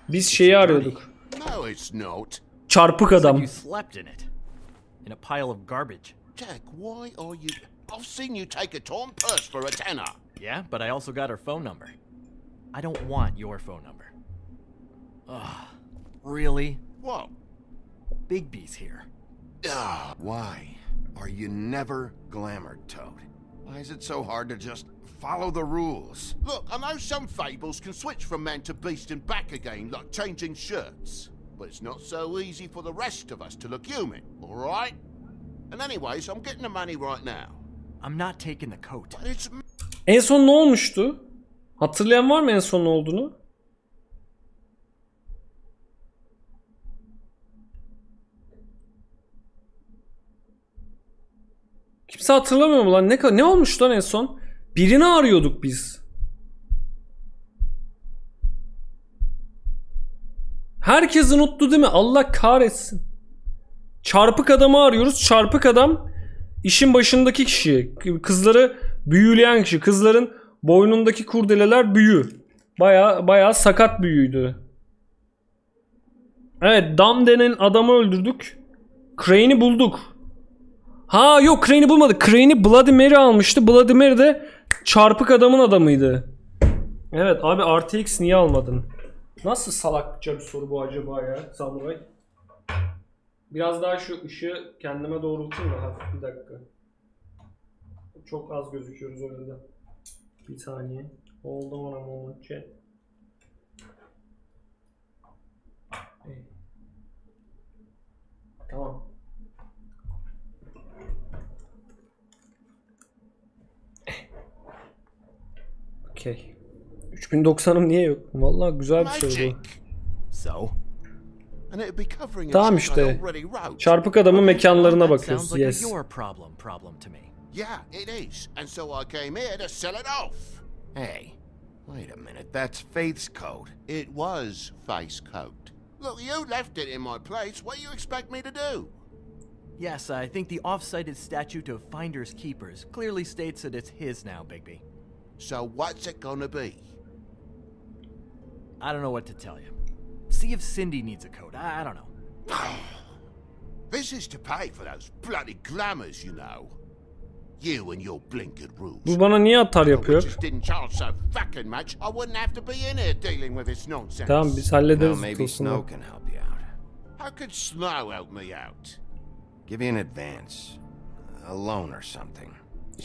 Biz şeyi arıyorduk. No, it's not. Çarpık adam. You slept in it. In a pile of garbage. Jack, why are you... I've seen you take a torn purse for a tenner. Yeah, but I also got her phone number. I don't want your phone number. Ugh. Really? What? Bigby's here. Why are you never glamored, Toad? Why is it so hard to just follow the rules? Look, I know some fables can switch from man to beast and back again, like changing shirts. But it's not so easy for the rest of us to look human, alright? And anyways, I'm getting the money right now. I'm not taking the coat. But it's... En son ne olmuştu? Hatırlayan var mı en son ne olduğunu? Kimse hatırlamıyor mu lan? Ne olmuş lan en son? Birini arıyorduk biz. Herkes unuttu değil mi? Allah kahretsin. Çarpık adamı arıyoruz. Çarpık adam işin başındaki kişi. Kızları büyüleyen kişi. Kızların boynundaki kurdeleler büyü. Baya sakat büyüydü. Evet, Dam denen adamı öldürdük. Crane'i bulduk. Ha yok, Crane'i bulmadık. Crane'i Bloody Mary almıştı. Bloody Mary de çarpık adamın adamıydı. Evet abi, RTX niye almadın? Nasıl salakça bir soru bu acaba ya Samuray? Biraz daha şu ışığı kendime doğrultayım da hafif, bir dakika. Çok az gözüküyoruz orada. Bir saniye. Hold on a moment chat. Tamam. Okey. 3090'ım niye yok? Vallahi güzel bir soru bu. So? Tamam işte. Çarpık adamın mekanlarına bakıyoruz. Yes. Yeah, it is. And so I came here to sell it off. Hey, wait a minute. That's Faith's coat. It was Faith's coat. Look, you left it in my place. What do you expect me to do? Yes, I think the off-cited statute of Finders Keepers clearly states that it's his now, Bigby. So what's it gonna be? I don't know what to tell you. See if Cindy needs a coat. I don't know. This is to pay for those bloody glamours, you know. You and your blinkered rules. Bu bana niye atar yapıyor? Didn't charge so fucking much. I wouldn't have to be in here dealing with this nonsense. Tamam, biz hallederiz. Well, maybe Snow can help you out. How could Snow help me out? Give you an advance, a loan or something.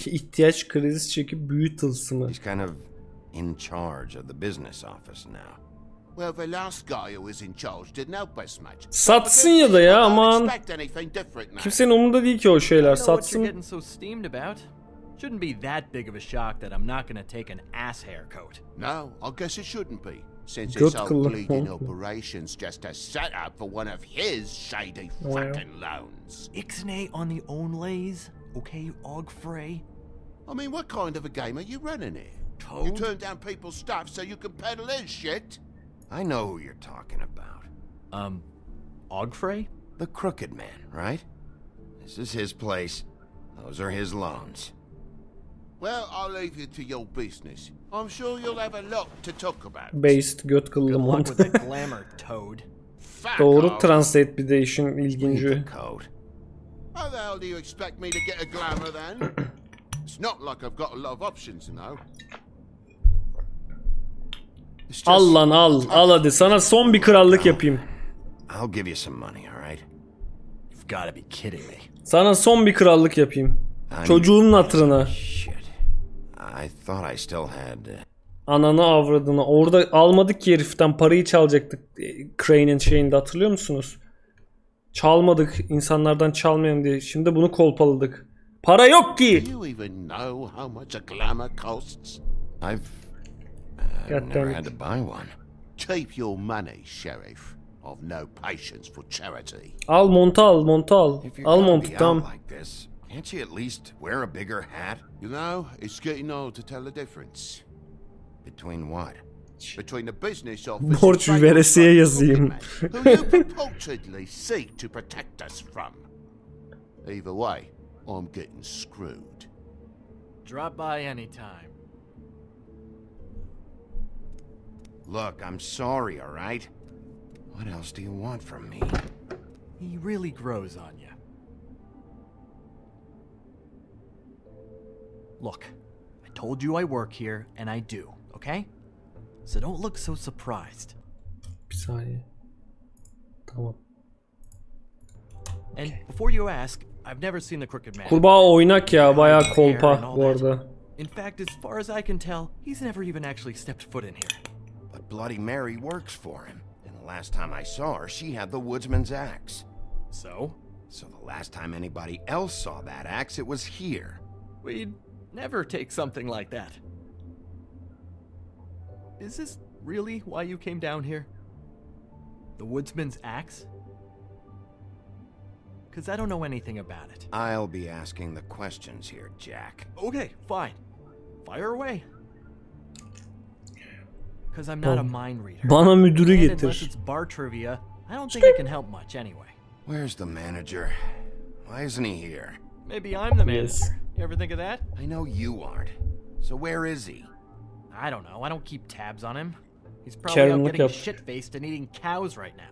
İhtiyaç krizi çekip büyü tılsımı. He's kind of in charge of the business office now. Well, the last guy who was in charge didn't help us much. Satsın ya da ya, aman. Kimsenin umurunda değil ki o şeyler. Satsın. Shouldn't be that big of a shock that I'm not gonna take an ass haircut. No, I guess it shouldn't be. Since this whole bleeding operation's just a setup for one of his shady fucking loans. Ixnay on the onlays, okay, Og Frey? I mean, what kind of a game are you running here? Toad? You turn down people's stuff so you can peddle his shit? I know who you're talking about. Og Frey? The crooked man, right? This is his place. Those are his loans. Well, I'll leave you to your business. I'm sure you'll have a lot to talk about. Based göt kıllı mont. With the glamour, Toad. Doğru translate bir de işin ilginci. How the hell do you expect me to get a glamour then? It's not like I've got a lot of options, you know. Al lan al. Al hadi. Sana son bir krallık yapayım. I'll give you some money, all right? You've got to be kidding me. Sana son bir krallık yapayım. Çocuğunun hatırına. I thought I still had... Ananı avradını. Orada almadık ki heriften. Parayı çalacaktık. Crane'in şeyinde, hatırlıyor musunuz? Çalmadık. İnsanlardan çalmayalım diye. Şimdi bunu kolpaladık. Para yok ki. I've never had to buy one. Keep your money, Sheriff. I've no patience for charity. Al montu al, montu al. Al montu, tamam. Can't you at least wear a bigger hat? You know, it's getting old to tell the difference. Between what? Between the business office Borç veresiye yazayım. who you purportedly seek to protect us from. Either way, I'm getting screwed. Drop by anytime. Look, I'm sorry, all right? What else do you want from me? He really grows on you. Look, I told you I work here, and I do, okay? So don't look so surprised. Bir saniye. Tamam. And before you ask, I've never seen the Crooked Man. Kurbağa oynak ya, bayağı kolpa bu arada. In fact, as far as I can tell, he's never even actually stepped foot in here. But Bloody Mary works for him. And the last time I saw her, she had the woodsman's axe. So? So the last time anybody else saw that axe, it was here. We'd never take something like that. Is this really why you came down here? The woodsman's axe? Because I don't know anything about it. I'll be asking the questions here, Jack. Okay, fine. Fire away. Because I'm not a mind reader. Bana müdürü And unless getir. it's bar trivia, I don't think I can help much anyway. Where's the manager? Why isn't he here? Maybe I'm the manager. Yes. You ever think of that? I know you aren't. So where is he? I don't know. I don't keep tabs on him. He's probably Karen, out look getting up. shit-faced and eating cows right now.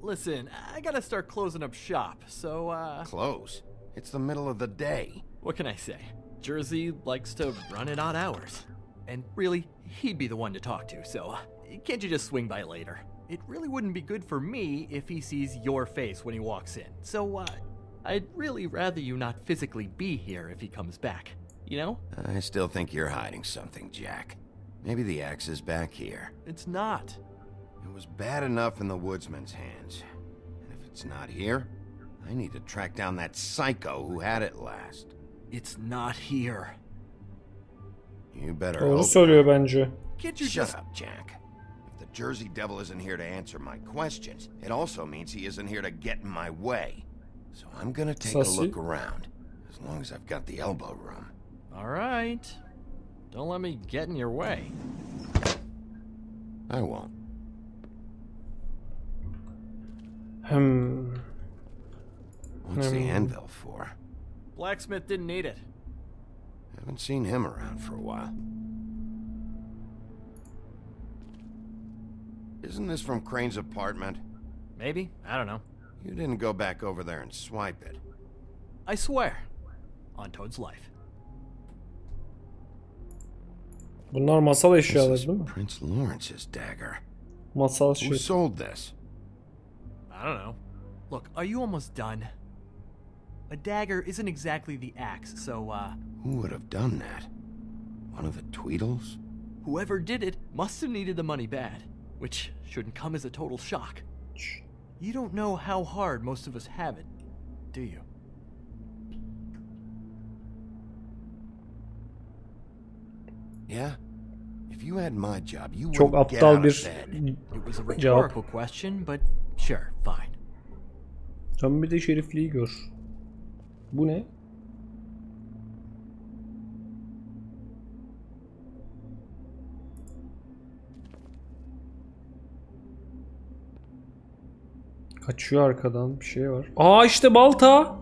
Listen, I gotta start closing up shop, so, Close. It's the middle of the day. what can I say? Jersey likes to run at odd hours. And really, he'd be the one to talk to, so can't you just swing by later? It really wouldn't be good for me if he sees your face when he walks in. So, I'd really rather you not physically be here if he comes back. You know? I still think you're hiding something, Jack. Maybe the axe is back here. It's not. It was bad enough in the woodsman's hands. And if it's not here, I need to track down that psycho who had it last. It's not here. You better Doğru hope. söylüyor bence. Can't you Shut just... up, Jack. If the Jersey Devil isn't here to answer my questions, it also means he isn't here to get in my way. So I'm gonna take Sassy. a look around, as long as I've got the elbow room. All right. Don't let me get in your way. I won't. What's the anvil for? Blacksmith didn't need it. Haven't seen him around for a while. Isn't this from Crane's apartment? Maybe. I don't know. You didn't go back over there and swipe it. I swear. On Toad's life. Bunlar masal This eşyaları is değil mi? Prince Lawrence's dagger. Masal Who şey. sold this? I don't know. Look, are you almost done? A dagger isn't exactly the axe, so, Who would have done that? One of the Tweedles? whoever did it must have needed the money bad, which shouldn't come as a total shock. You don't know how hard most of us have it, do you? Yeah? If you had my job, you Çok wouldn't get aptal out bir of bed. It was a cevap. rhetorical question, but sure, fine. Sen bir de şerifliği gör. Bu ne? Kaçıyor arkadan, bir şey var. Aa işte balta.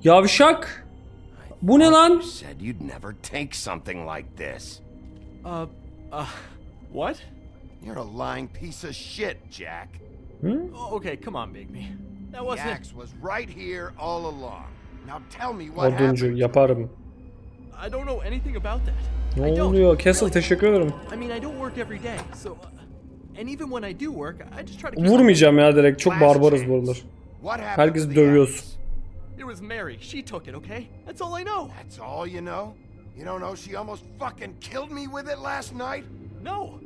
Yavşak. Bu ne lan? You said you'd never take something like this. What? You're a lying piece of shit, Jack. Oh, okay, come on, Bigby. That The wasn't... axe was right here all along. Now tell me what Oduncu happened. yaparım. I don't know anything about that. Ne I don't. oluyor? Castle Really. teşekkür ederim. I mean, I don't work every day, so... and even when I do work, I just try to keep... Vurmayacağım ya direkt. Çok Last barbarız bu chance. aralar. What happened Herkes to the dövüyoruz. axe? It was Mary. She took it, okay? That's all I know. That's all you know? You don't know she almost fucking killed me with it last night? No.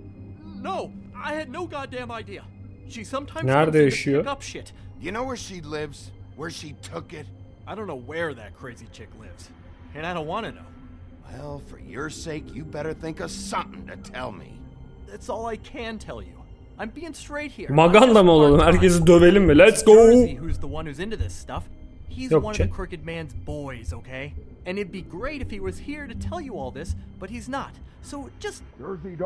No. I had no goddamn idea. She sometimes Nerede comes in to yaşıyor? pick up shit. You know where she lives? Where she took it? I don't know where that crazy chick lives. And I don't want to know. Well, for your sake, you better think of something to tell me. That's all I can tell you. I'm being straight here. Maganda mı olalım? Herkesi dövelim mi? Let's go. Jersey, who's the one who's into this stuff. He's Yok one of the canım. Crooked Man's boys, okay? And it'd be great if he was here to tell you all this, but he's not. So just... Jersey,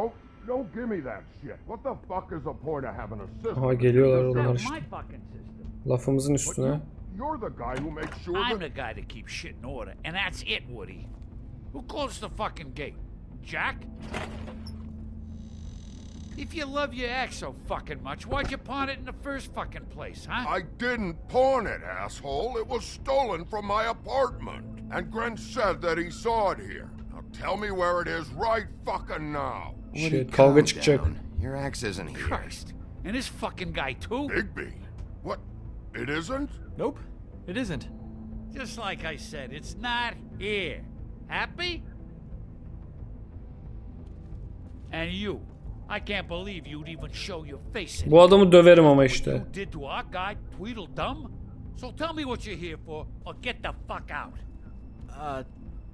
don't give me that shit. What the fuck is the point of having a system? Aha geliyorlar onlar Not işte. my fucking system. Lafımızın üstüne. You're the guy who makes sure I'm that... the guy that keeps shit in order, and that's it, Woody. Who closed the fucking gate? Jack? If you love your ex so fucking much, why'd you pawn it in the first fucking place, huh? I didn't pawn it, asshole. It was stolen from my apartment. And Gren said that he saw it here. Now tell me where it is right fucking now. Shit, kavga çıkacak. Your ex isn't here. Christ. And this fucking guy too? Bigby. What? It isn't? Nope, it isn't. Just like I said, it's not here. Happy? And you. I can't believe you'd even show your face. Bu adamı döverim ama işte. You did to our guy, Tweedledum? So tell me what you're here for, or get the fuck out.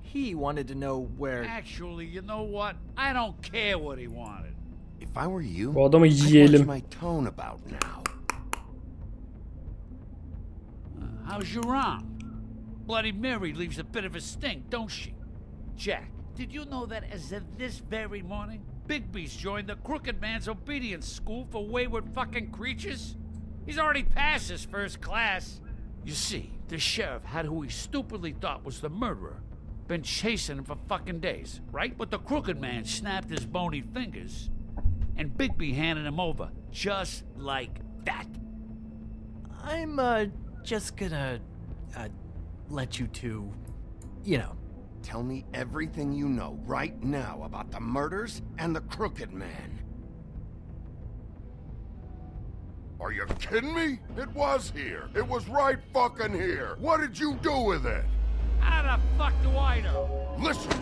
He wanted to know where... Actually, you know what? I don't care what he wanted. If I were you, Bu adamı I'd watch yiyelim. my tone about now. How's your arm? Bloody Mary leaves a bit of a stink, don't she? Jack, did you know that as of this very morning, Bigby's joined the Crooked Man's Obedience School for Wayward Fucking Creatures? He's already passed his first class. You see, the sheriff had who he stupidly thought was the murderer. Been chasing him for fucking days, right? But the Crooked Man snapped his bony fingers, and Bigby handed him over, just like that. I'm, just gonna, let you two, you know. Tell me everything you know right now about the murders and the Crooked Man. Are you kidding me? It was here. It was right fucking here. What did you do with it? How the fuck do I know? Listen,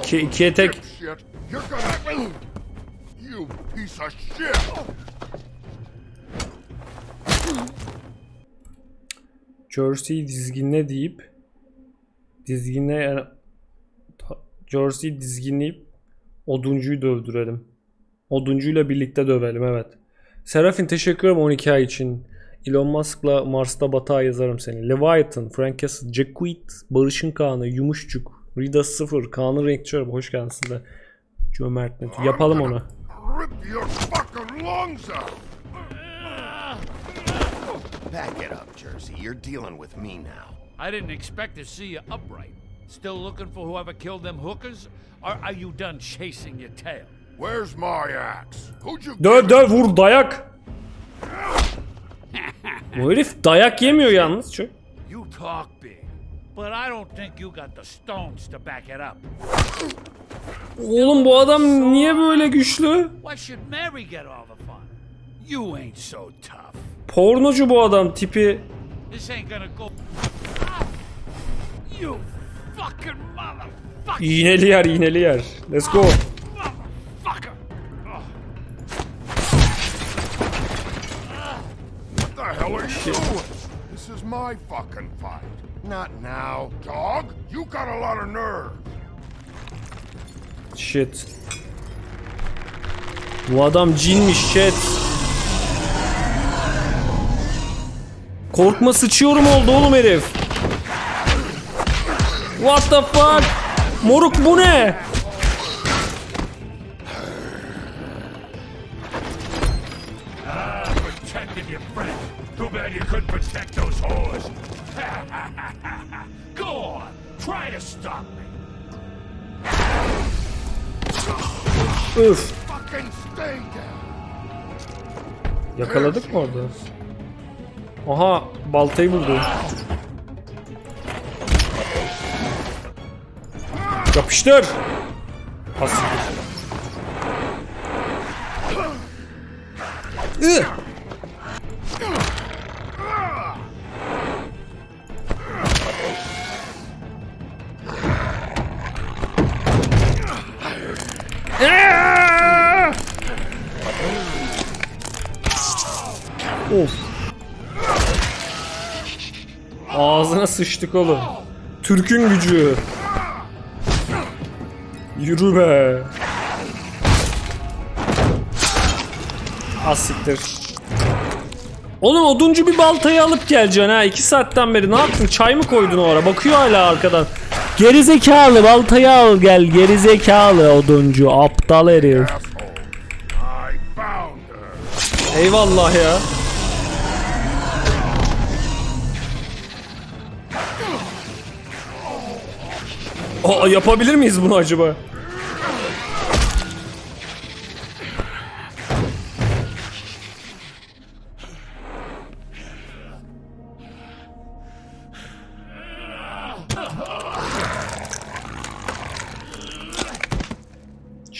İkiye tek. shit. You're gonna... You piece of shit. Jersey'yi dizginle deyip Jersey'yi dizginleyip Oduncu'yu dövdürelim. Oduncu'yla birlikte dövelim, evet. Serafin teşekkür ederim 12 ay için. Elon Musk'la Mars'ta batağa yazarım seni. Leviathan, Frank Castle, Jack Quaid, Barış'ın Kaan'ı, Yumuşçuk, Rida 0, Kaan'ın renkçi araba. Hoş geldin size. Cömert net. Yapalım onu. Rip your fucking lungs out. Back it up, Jersey. You're dealing with me now. I didn't expect to see you upright. Still looking for whoever killed them hookers? Or are you done chasing your tail? Where's my axe? Who'd you Döv döv vur, dayak. Bu herif dayak yemiyor yalnız çok. You talk big, but I don't think you got the stones to back it up. Oğlum bu adam niye böyle güçlü? Why should Mary get all the fun? You ain't so tough. Pornocu bu adam tipi. This ain't gonna go. You fucking motherfucker! İğneli yer, iğneli yer. Let's go. Motherfucker! What the hell are you doing? This is my fucking fight. Not now. Dog, you got a lot of nerve. Shit. Bu adam cinmiş shit. Korkma sıçıyorum oldu oğlum herif. What the fuck? Moruk bu ne? Protected your friend. Too bad you couldn't protect those whores. Go on, try to stop me. Öf. Fucking stay down. Yakaladık mı orada? Aha, baltayı buldu. Yapıştır. Asiktir. Of. Ağzına sıçtık oğlum. Türk'ün gücü. Yürü be. Asiktir. Oğlum oduncu bir baltayı alıp geleceksin ha. 2 saatten beri ne yaptın? Çay mı koydun o ara? Bakıyor hala arkadan. Gerizekalı baltayı al gel. Gerizekalı oduncu. Aptal herif. Eyvallah ya. Aa, yapabilir miyiz bunu acaba?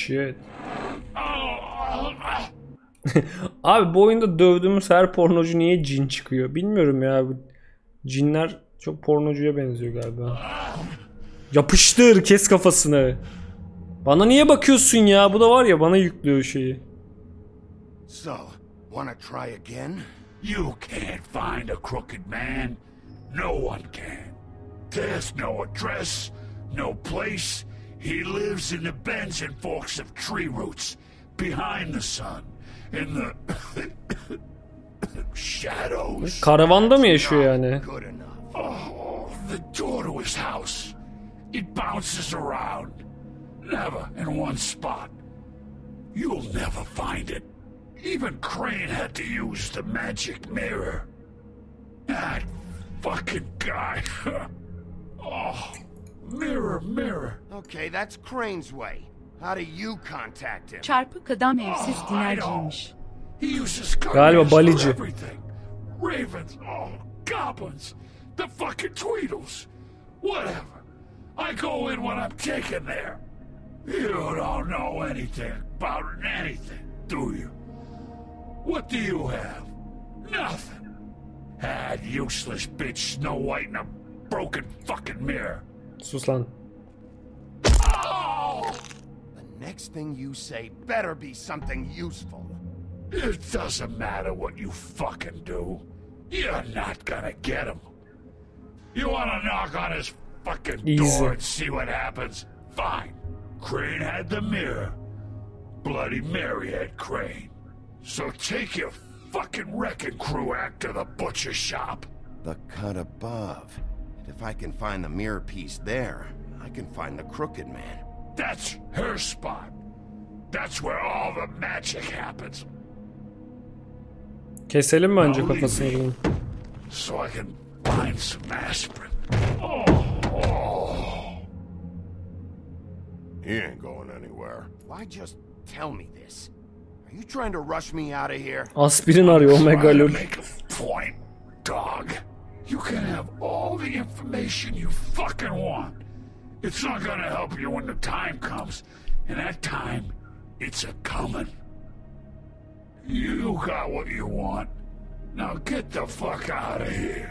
shit. Abi bu oyunda dövdüğümüz her pornocu niye cin çıkıyor? Bilmiyorum ya. Bu cinler çok pornocuya benziyor galiba. Yapıştır, kes kafasını. Bana niye bakıyorsun ya? Bu da var ya, bana yüklüyor şeyi. So, wanna try again? You can't find a crooked man. No one can. There's no address, no place. He lives in the bends and forks of tree roots, behind the sun, in the shadows. Karavanda mı yaşıyor yani? Good enough. Oh, the door to his house. It bounces around. Never in one spot. You'll never find it. Even Crane had to use the magic mirror. That fucking guy. Oh, mirror, mirror. Okay, that's Crane's way. How do you contact him? Çarpık adam evsiz I dinerciymiş. He uses Galiba guardians for balıcı. everything. Ravens, oh, goblins, the fucking Tweedles. Whatever. I go in when I'm taken there. You don't know anything about anything, do you? What do you have? Nothing. Had useless bitch Snow White and a broken fucking mirror. Sus lan. Oh! The next thing you say better be something useful. It doesn't matter what you fucking do. You're not gonna get him. You wanna knock on his fucking Easy. door and see what happens? Fine. Crane had the mirror. Bloody Mary had Crane. So take your fucking wrecking crew act to the butcher shop. The cut above. If I can find the mirror piece there, I can find the crooked man. That's her spot. That's where all the magic happens. Keselim bence Now leave kafasını me, bunun. so I can find some aspirin. Oh. He ain't going anywhere. Why just tell me this? Are you trying to rush me out of here? Aspirin arıyor Omega Trying to lol. make a point, dog. You can have all the information you fucking want. It's not gonna help you when the time comes. And that time, it's a coming. You got what you want. Now get the fuck out of here.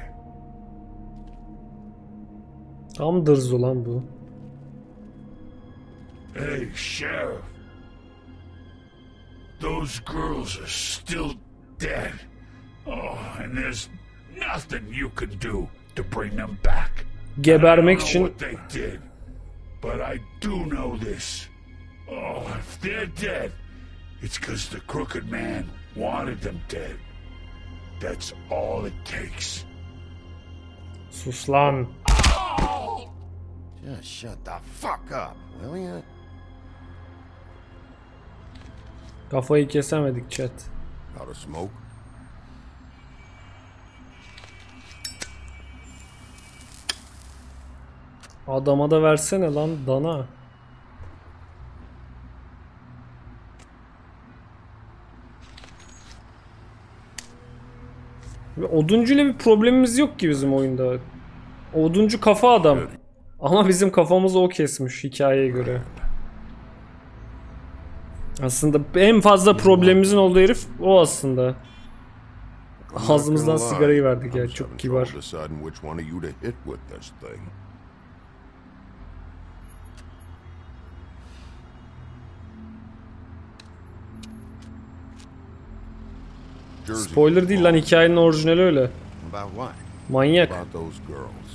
Tam dırzo lan bu. Hey, Sheriff. Those girls are still dead. Oh, and there's nothing you can do to bring them back. Gebermek I don't için know what they did, but I do know this. Oh, if they're dead, it's because the crooked man wanted them dead. That's all it takes. sus lan. Oh! Just shut the fuck up, will you? Kafayı kesemedik chat. Got a smoke? Adama da versene lan dana. Ve oduncuyla bir problemimiz yok ki bizim oyunda. Oduncu kafa adam. Ama bizim kafamızı o kesmiş hikayeye göre. Aslında en fazla problemimizin olduğu herif o aslında. Ağzımızdan sigarayı verdik ya, çok kibar. Deciding which one of you to hit with this thing. Spoiler değil lan, hikayenin orijinali öyle. About what? Manyak. About those girls.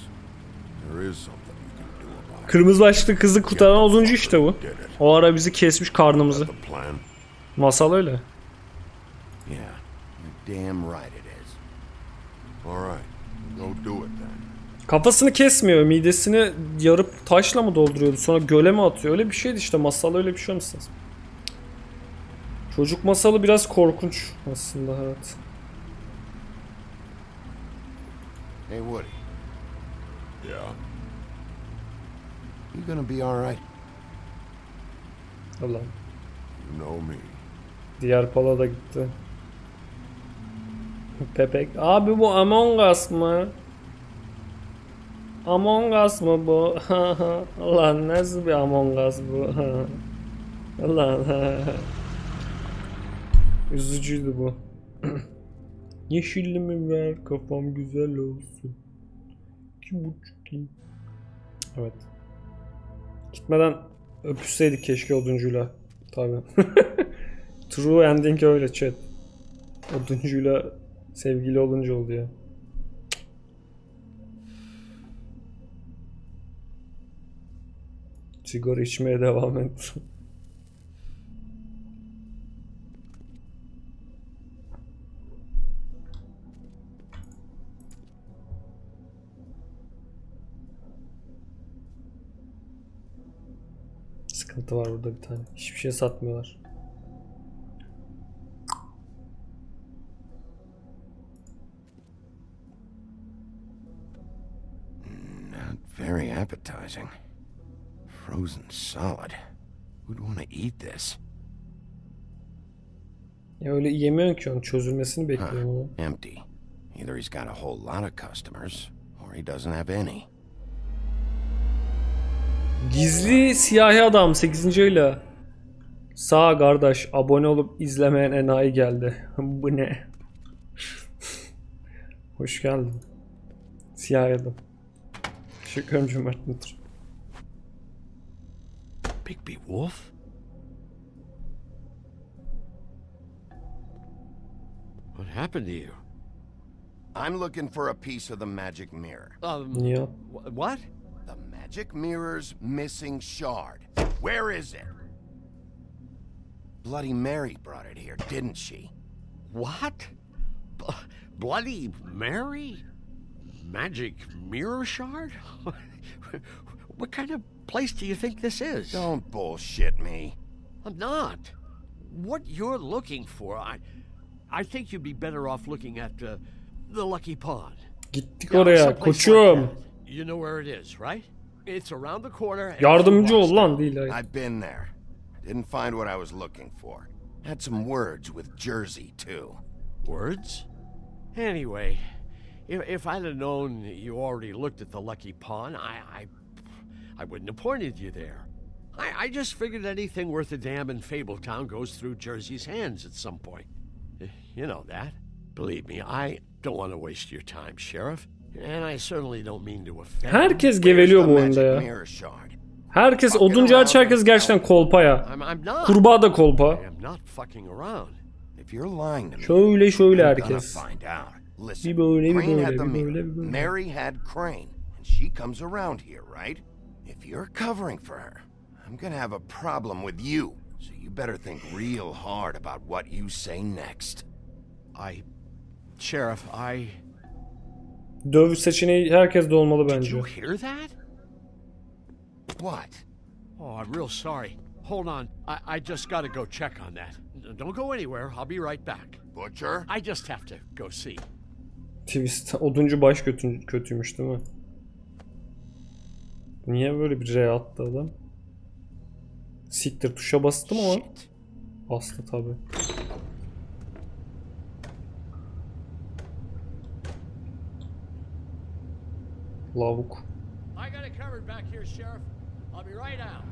There is something you can do about it. Kırmızı başlı kızı kurtaran oduncu işte bu. O ara bizi kesmiş karnımızı. The plan? Masal öyle. Yeah, you're damn right it is. All right, go do it then. Kafasını kesmiyor, midesini yarıp taşla mı dolduruyordu, sonra göle mi atıyor, öyle bir şeydi işte, masal öyle bir şey olmuşsunuz. Çocuk masalı biraz korkunç aslında, evet. Hey, Woody, Yeah. you gonna be all right? Allah'ım. You know me. Diğer pala da gitti. Pepek. Abi bu Among Us mı? Among Us mı bu? Lan nasıl bir Among Us bu? Allah Allah. Üzücüydü bu. Yeşillimi ver, kafam güzel olsun. 2,5. Evet. Gitmeden öpüşseydik keşke oduncuyla. Tabii. True ending öyle chat. Oduncuyla sevgili olunca oluyor. Sigara içmeye devam et. Sıkıntı var burada bir tane. Hiçbir şey satmıyorlar. Not very appetizing. Frozen solid. Who'd want to eat this? Ya öyle yemiyorsun ki onun çözülmesini bekliyorum ama. Empty. Either he's got a whole lot of customers, or he doesn't have any. Gizli siyahi adam 8. ayıyla. Sağ kardeş, abone olup izlemeyen enayi geldi. Bu ne? Hoş geldin. Siyahi adam. Teşekkür ederim Cömert Mutlu. Bigby Wolf? What happened to you? I'm looking for a piece of the magic mirror. Niye? What? The magic mirror's missing shard. Where is it? Bloody Mary brought it here, didn't she? What? Bloody Mary? Magic mirror shard? What kind of place do you think this is? Don't bullshit me. I'm not. What you're looking for, I think you'd be better off looking at the Lucky Pond. Gittik oraya koçum. You know where it is, right? It's around the corner. Yardımcı ol lan değil. I've been there. Didn't find what I was looking for. Had some words with Jersey too. Words? Anyway, if I'd have known you already looked at the Lucky Pond, I wouldn't have pointed you there. I just figured anything worth a damn in Fabletown goes through Jersey's hands at some point. You know that. Believe me, I don't want to waste your time, Sheriff. And I certainly don't mean to offend. Herkes geveliyor bu oyunda ya. Herkes oduncu hariç herkes gerçekten kolpa ya. Kurbağa da kolpa. Şöyle şöyle herkes. Bir böyle bir böyle bir böyle bir böyle. Mary had Crane and she comes around here, right? If you're covering for her, I'm gonna have a problem with you. So you better think real hard about what you say next. Sheriff, Dövüş seçeneği herkeste olmalı Did bence. you hear that? What? Oh, I'm real sorry. Hold on. I just gotta go check on that. Don't go anywhere. I'll be right back. Butcher? I just have to go see. Twist. Oduncu baş kötüymüş değil mi? Niye böyle bir R attı adam? Siktir tuşa bastım ama. Bastı tabi. Lavuk. I got it covered back here, Sheriff. I'll be right out.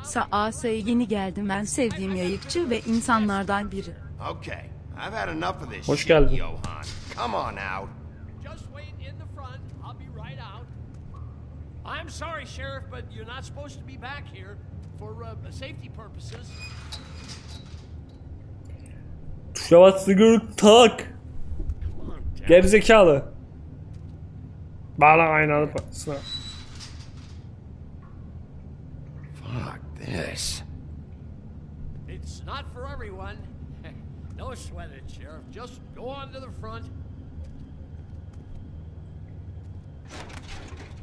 Saasa'ya yeni geldim. Ben sevdiğim yayıkçı ve insanlardan biri. Okay, I've had enough of this. Hoş geldin. Johan. Come on out. Just wait in the front. I'll be right out. I'm sorry, Sheriff, but you're not supposed to be back here for safety purposes. Tuşa bas sigara tak. Gerizekalı. Bağla aynalı patlasına. Fuck this. It's not for everyone. No sweat it, Sheriff. Just go on to the front.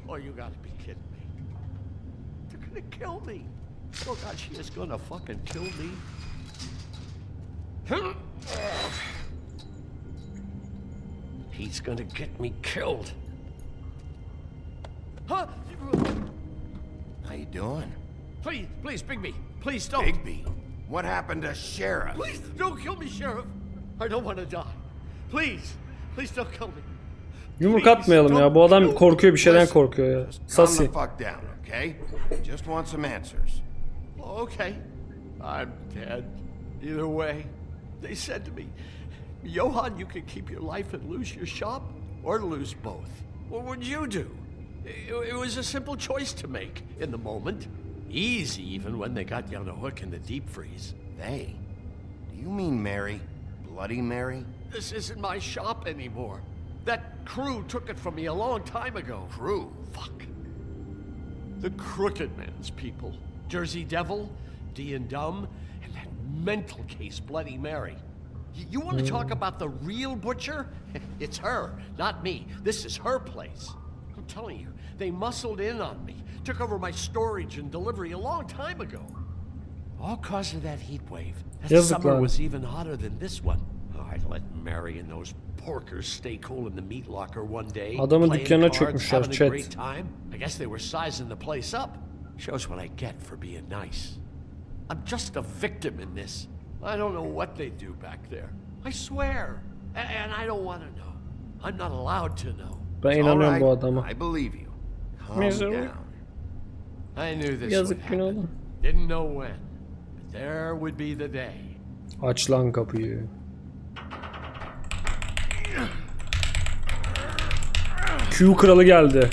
Oh, you gotta be kidding me. They're gonna kill me. Oh, God, she is gonna fucking kill me. He's gonna get me killed. Huh? How you doing? Please, Bigby. Please don't. Bigby? What happened to Sheriff? Please don't kill me, Sheriff. I don't want to die. Please. Please don't kill me. Yumruk atmayalım ya. Bu adam korkuyor, bir şeyden korkuyor ya. Calm the Sasi. fuck down, okay? Just want some answers. Okay. I'm dead. Either way. They said to me, Johan, you can keep your life and lose your shop, or lose both. What would you do? It was a simple choice to make in the moment. Easy, even when they got you on a hook in the deep freeze. They? Do you mean Mary? Bloody Mary? This isn't my shop anymore. That crew took it from me a long time ago. Crew? Fuck. The Crooked Man's people. Jersey Devil, D and Dumb, and that mental case, Bloody Mary. You want to talk about the real butcher? It's her, not me. This is her place. I'm telling you, they muscled in on me, took over my storage and delivery a long time ago. All cause of that heat wave. That summer was even hotter than this one. Oh, I'd let Mary and those porkers stay cool in the meat locker one day. Adamın playing dükkanına cards, çökmüşler, having a chat. great time. I guess they were sizing the place up. Shows what I get for being nice. I'm just a victim in this. I don't know what they do back there. I swear. And I don't want to know. I'm not allowed to know. Ben inanıyorum bu adama. I believe you. Calm Misery. down. I knew this Yazık would gün happen. oğlum. Didn't know when. But there would be the day. Aç lan kapıyı. Q kralı geldi.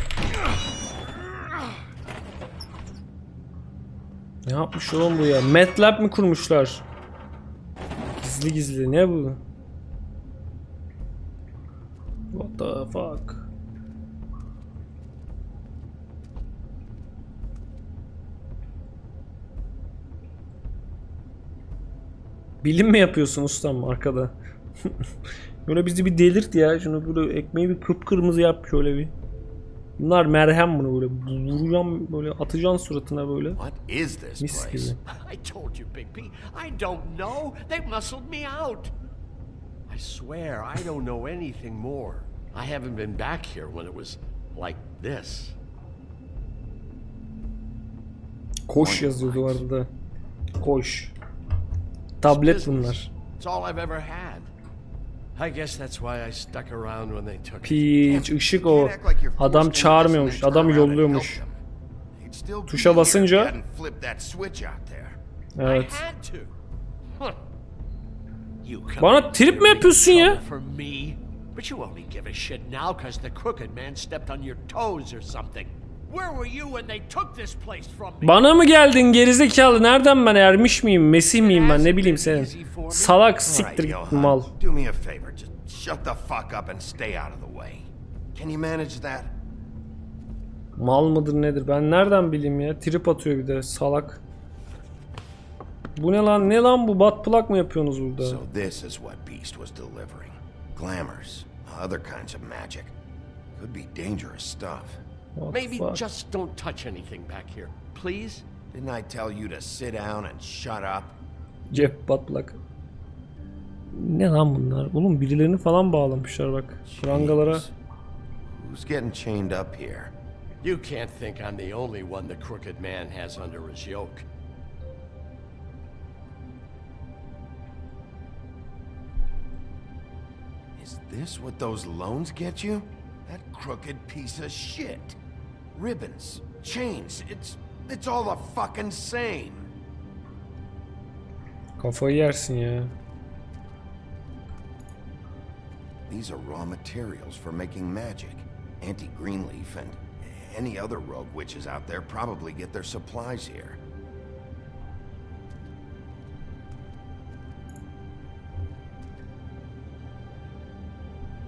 Ne yapmış oğlum bu ya? MATLAB mi kurmuşlar? Gizli gizli. Ne bu? What the fuck? Bilim mi yapıyorsun ustam arkada? Böyle bizi bir delirt ya. Şunu böyle ekmeği bir kıpkırmızı yap şöyle bir. Bunlar merhem, bunu böyle vuracağım, böyle atacaksın suratına böyle. What is this Mis place? gibi. I told you, Big P. I don't know. They muscled me out. I swear I don't know anything more. I haven't been back here when it was like this. Koş yazıyor duvarda. Koş. Tablet bunlar. It's all I've ever had. I guess that's why I stuck around when they took it. Piç, ışık o. Adam çağırmıyormuş, adam yolluyormuş. Tuşa basınca. Evet. I had to. Huh. You come Bana trip mi yapıyorsun ya? for me, but you only give a shit now because the Crooked Man stepped on your toes or something. Where were you when they took this place from me? Bana mı geldin gerizekalı? Nereden ben, ermiş miyim? Mesih miyim ben? Ne bileyim senin. Salak, siktir git mal. Do me a favor, just shut the fuck up and stay out of the way. Can you manage that? Mal mıdır nedir? Ben nereden bileyim ya? Trip atıyor bir de salak. Bu ne lan? Ne lan bu? Butt plug mı yapıyorsunuz burada? So this is what Beast was delivering. Glamours, other kinds of magic. Could be dangerous stuff. What the Maybe fuck? just don't touch anything back here, please. Didn't I tell you to sit down and shut up? Cep butt plug. Ne lan bunlar? Oğlum birilerini falan bağlamışlar bak. Prangalara. Who's getting chained up here? You can't think I'm the only one the Crooked Man has under his yoke. Is this what those loans get you? That crooked piece of shit. Ribbons, chains, it's all the fucking same. Kafayı yersin ya. These are raw materials for making magic. Auntie Greenleaf and any other rogue witches out there probably get their supplies here.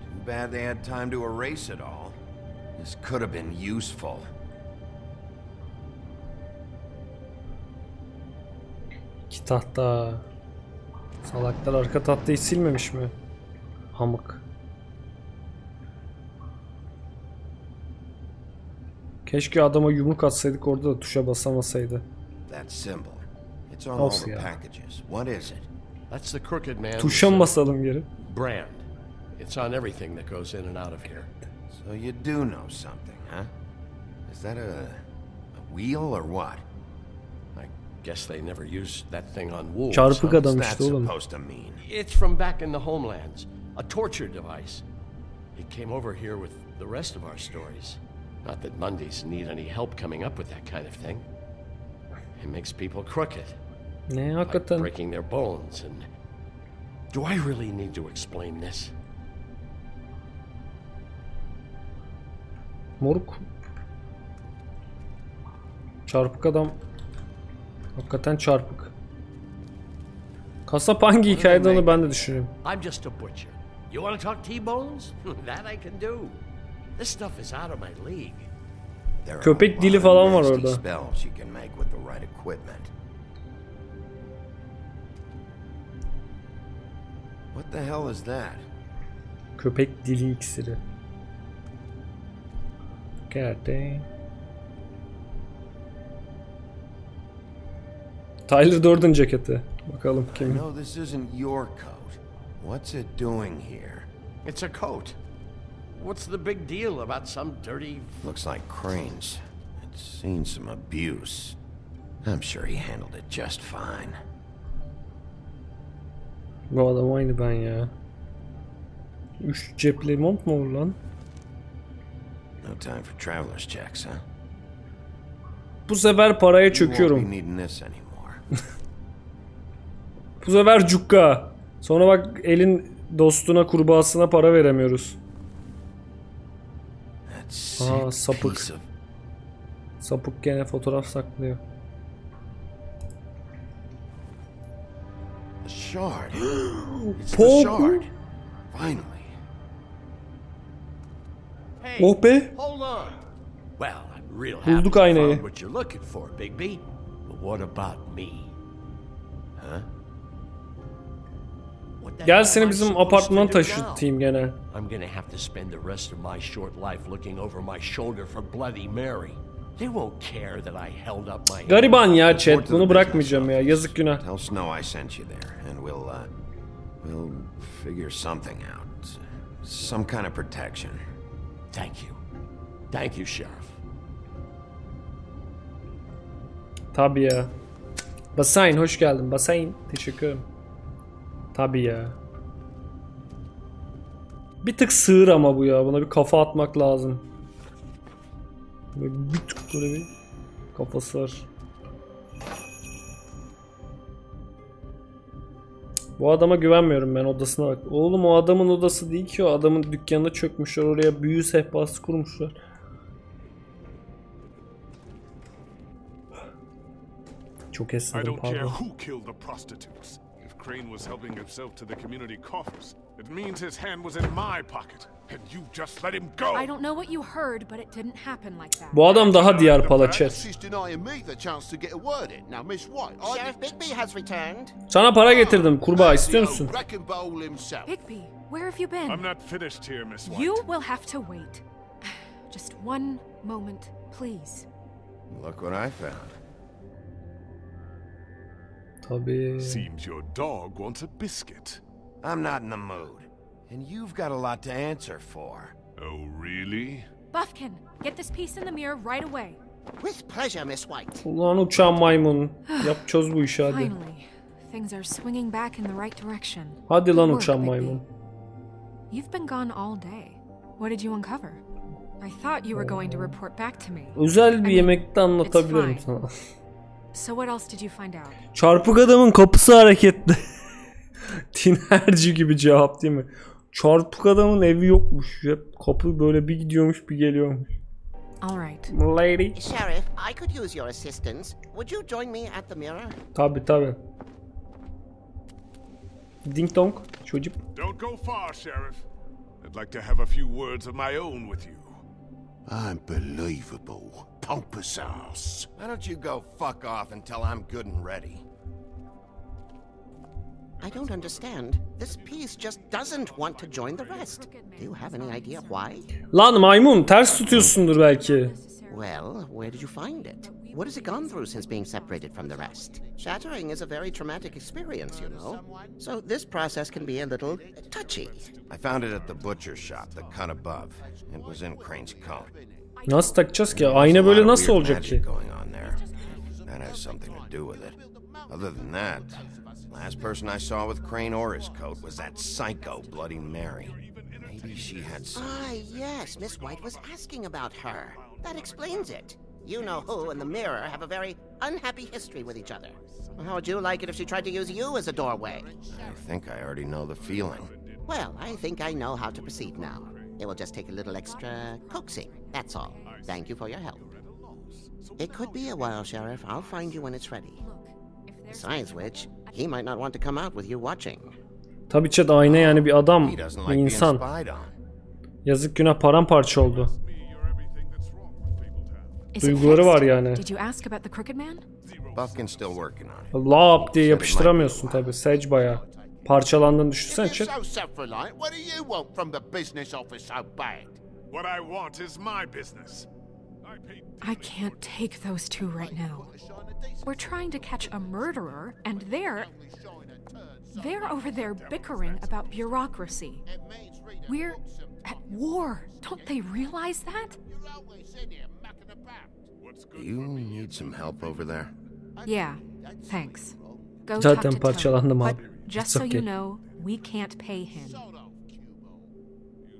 Too bad they had time to erase it all. This could have been useful. İki tahta. Salaklar arka tahtayı silmemiş mi? Amık. Keşke adama yumruk atsaydık orada da tuşa basamasaydı. That symbol. It's on all Nasıl the ya? packages. What is it? That's the Crooked Man's Tuşa mı basalım geri? brand. It's on everything that goes in and out of here. So you do know something, huh? Is that a wheel or what? Like Guess they never used that thing on wolves. Çarpık adam What's işte that oğlum. supposed to mean? It's from back in the homelands. A torture device. It came over here with the rest of our stories. Not that Mondays need any help coming up with that kind of thing. It makes people crooked. Ne Like hakikaten. breaking their bones and... Do I really need to explain this? Moruk. Çarpık adam. Hakikaten çarpık. Kasap hangi hikayede onu ben de düşünüyorum. I'm just a butcher. You want to talk T-bones? That I can do. This stuff is out of my league. There are Köpek a dili lot of falan var nasty orada. spells you can make with the right equipment. What the hell is that? Köpek dili iksiri. God damn. Tyler Durden ceketi. Bakalım I kim? know this isn't your coat. What's it doing here? It's a coat. What's the big deal about some dirty... Looks like Crane's. It's seen some abuse. I'm sure he handled it just fine. Bu adam aynı ben ya. 3 cepli mont mu olur lan? No time for traveler's checks, huh? Bu sefer paraya You won't be çöküyorum. needing this anymore. Bu sefer cukka. Sonra bak elin dostuna kurbağasına para veremiyoruz. That Aa, sick sapık. piece of... Sapık gene fotoğraf saklıyor. The shard. It's the Paul. shard. Finally. Hey, Oh be. hold on. Well, I'm real happy Bulduk you aynayı. found what you're looking for, Bigby. But what about me? Huh? What the Gel hell seni am I bizim supposed to apartmana do now? taşıtayım gene. I'm gonna have to spend the rest of my short life looking over my shoulder for Bloody Mary. They won't care that I held up my hand. Gariban ya Report chat. to the Bunu business bırakmayacağım ya. office. Yazık günah. Tell Snow I sent you there, and we'll figure something out. Some kind of protection. Thank you. Thank you, Sheriff. Tabii ya. Basayn hoş geldin. Basayn teşekkür ederim. Tabii ya. Bir tık sığır ama bu ya. Buna bir kafa atmak lazım. Böyle bir tık böyle bir kafası var. Bu adama güvenmiyorum ben, odasına bak. Oğlum o adamın odası değil ki o. Adamın dükkanına çökmüşler. Oraya büyü sehpası kurmuşlar. Çok I esnedim don't care pardon. who killed the prostitutes. If Crane was helping himself to the community coffers, it means his hand was in my pocket, and you just let him go. I don't know what you heard, but it didn't happen like that. Bu adam daha diğer pala chat. She's denying me the chance to get a word in. Now, Miss White, I... Sheriff Bigby has returned. Sana para getirdim kurbağa, istiyor musun? Wrecking Bowl himself. Bigby, where have you been? I'm not finished here, Miss White. You will have to wait. Just one moment, please. Look what I found. Tabii. Seems your dog wants a biscuit. I'm not in the mood. And you've got a lot to answer for. Oh, really? Buffkin, get this piece in the mirror right away. With pleasure, Miss White. Ulan uçan maymun. Yapacağız bu işi hadi. Finally, things are swinging back in the right direction. Hadi lan Good uçan work, maymun. Bigby. You've been gone all day. What did you uncover? I thought you were going to report back to me. Özel bir yemekte anlatabilirim it's sana. So what else did you find out? Çarpık adamın kapısı hareketli. Tinerci gibi cevap değil mi? Çarpık adamın evi yokmuş. Hep kapı böyle bir gidiyormuş bir geliyormuş. All right. Lady. Sheriff, I could use your assistance. Would you join me at the mirror? Tabi tabi. Ding dong çocuk. Don't go far, Sheriff. I'd like to have a few words of my own with you. Unbelievable. Pompous ass. Why don't you go fuck off until I'm good and ready? I don't understand. This piece just doesn't want to join the rest. Do you have any idea why? Lan maymun ters tutuyorsundur belki. Well, where did you find it? What has it gone through since being separated from the rest? Shattering is a very traumatic experience, you know. So this process can be a little touchy. I found it at the butcher shop, the cut above. It was in Crane's coat. Nasıl takacağız ki? Ayna böyle nasıl olacak ki? Going on there. That has something to do with it. Other than that, last person I saw with Crane or his coat was that psycho Bloody Mary. Maybe she had some... Ah, yes, Miss White was asking about her. That explains it. You know who and the mirror have a very unhappy history with each other. How would you like it if she tried to use you as a doorway? I think I already know the feeling. Well, I think I know how to proceed now. It will just take a little extra coaxing, that's all. Thank you for your help. It could be a while, Sheriff. I'll find you when it's ready. Besides which, he might not want to come out with you watching. Tabii chat ayna yani bir adam, He doesn't bir like being insan. spied on. Yazık günah paramparça oldu. Is it Duyguları var fixed? yani. Did you ask about the Crooked Man? Buffkin's still working on it. Lap diye yapıştıramıyorsun tabii. Sage bayağı. Parçalandığını düşünsene If you're chat. so self-reliant, what do you want from the business office so bad? What I want is my business. I can't take those two right now. We're trying to catch a murderer, and they're over there bickering about bureaucracy. We're at war. Don't they realize that? Do you need some help over there? Yeah, thanks. Go talk Zaten to Toad. parçalandım But abi. just It's so okay. you know, we can't pay him.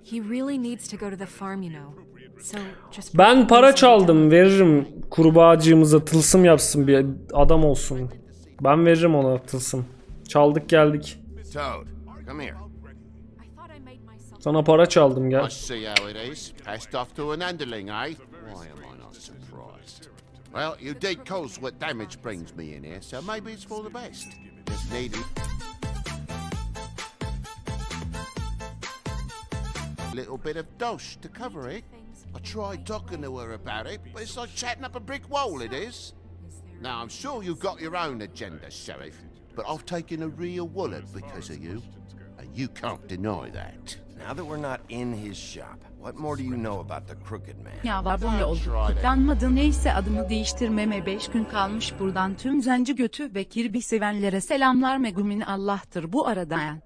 He really needs to go to the farm, you know. So just Ben para çaldım, veririm kurbağacığımıza, tılsım yapsın, bir adam olsun. Ben veririm ona tılsım. Çaldık geldik. Toad, come here. Sana para çaldım, I gel. see how it is. Passed off to an underling, eh? Why am I not surprised? Well, you did cause what damage brings me in here, so maybe it's for the best. Just need a little bit of dosh to cover it. I tried talking to her about it, but it's like chatting up a brick wall, it is. Now, I'm sure you've got your own agenda, Sheriff, but I've taken a real wallet because of you, and you can't deny that. Now that we're not in his shop, what more do you know about the Crooked Man? Ya abone ol. Tıklanmadı neyse adımı değiştirmeme 5 gün kalmış buradan tüm zenci götü ve kirbi sevenlere selamlar Megumin Allah'tır bu arada yani.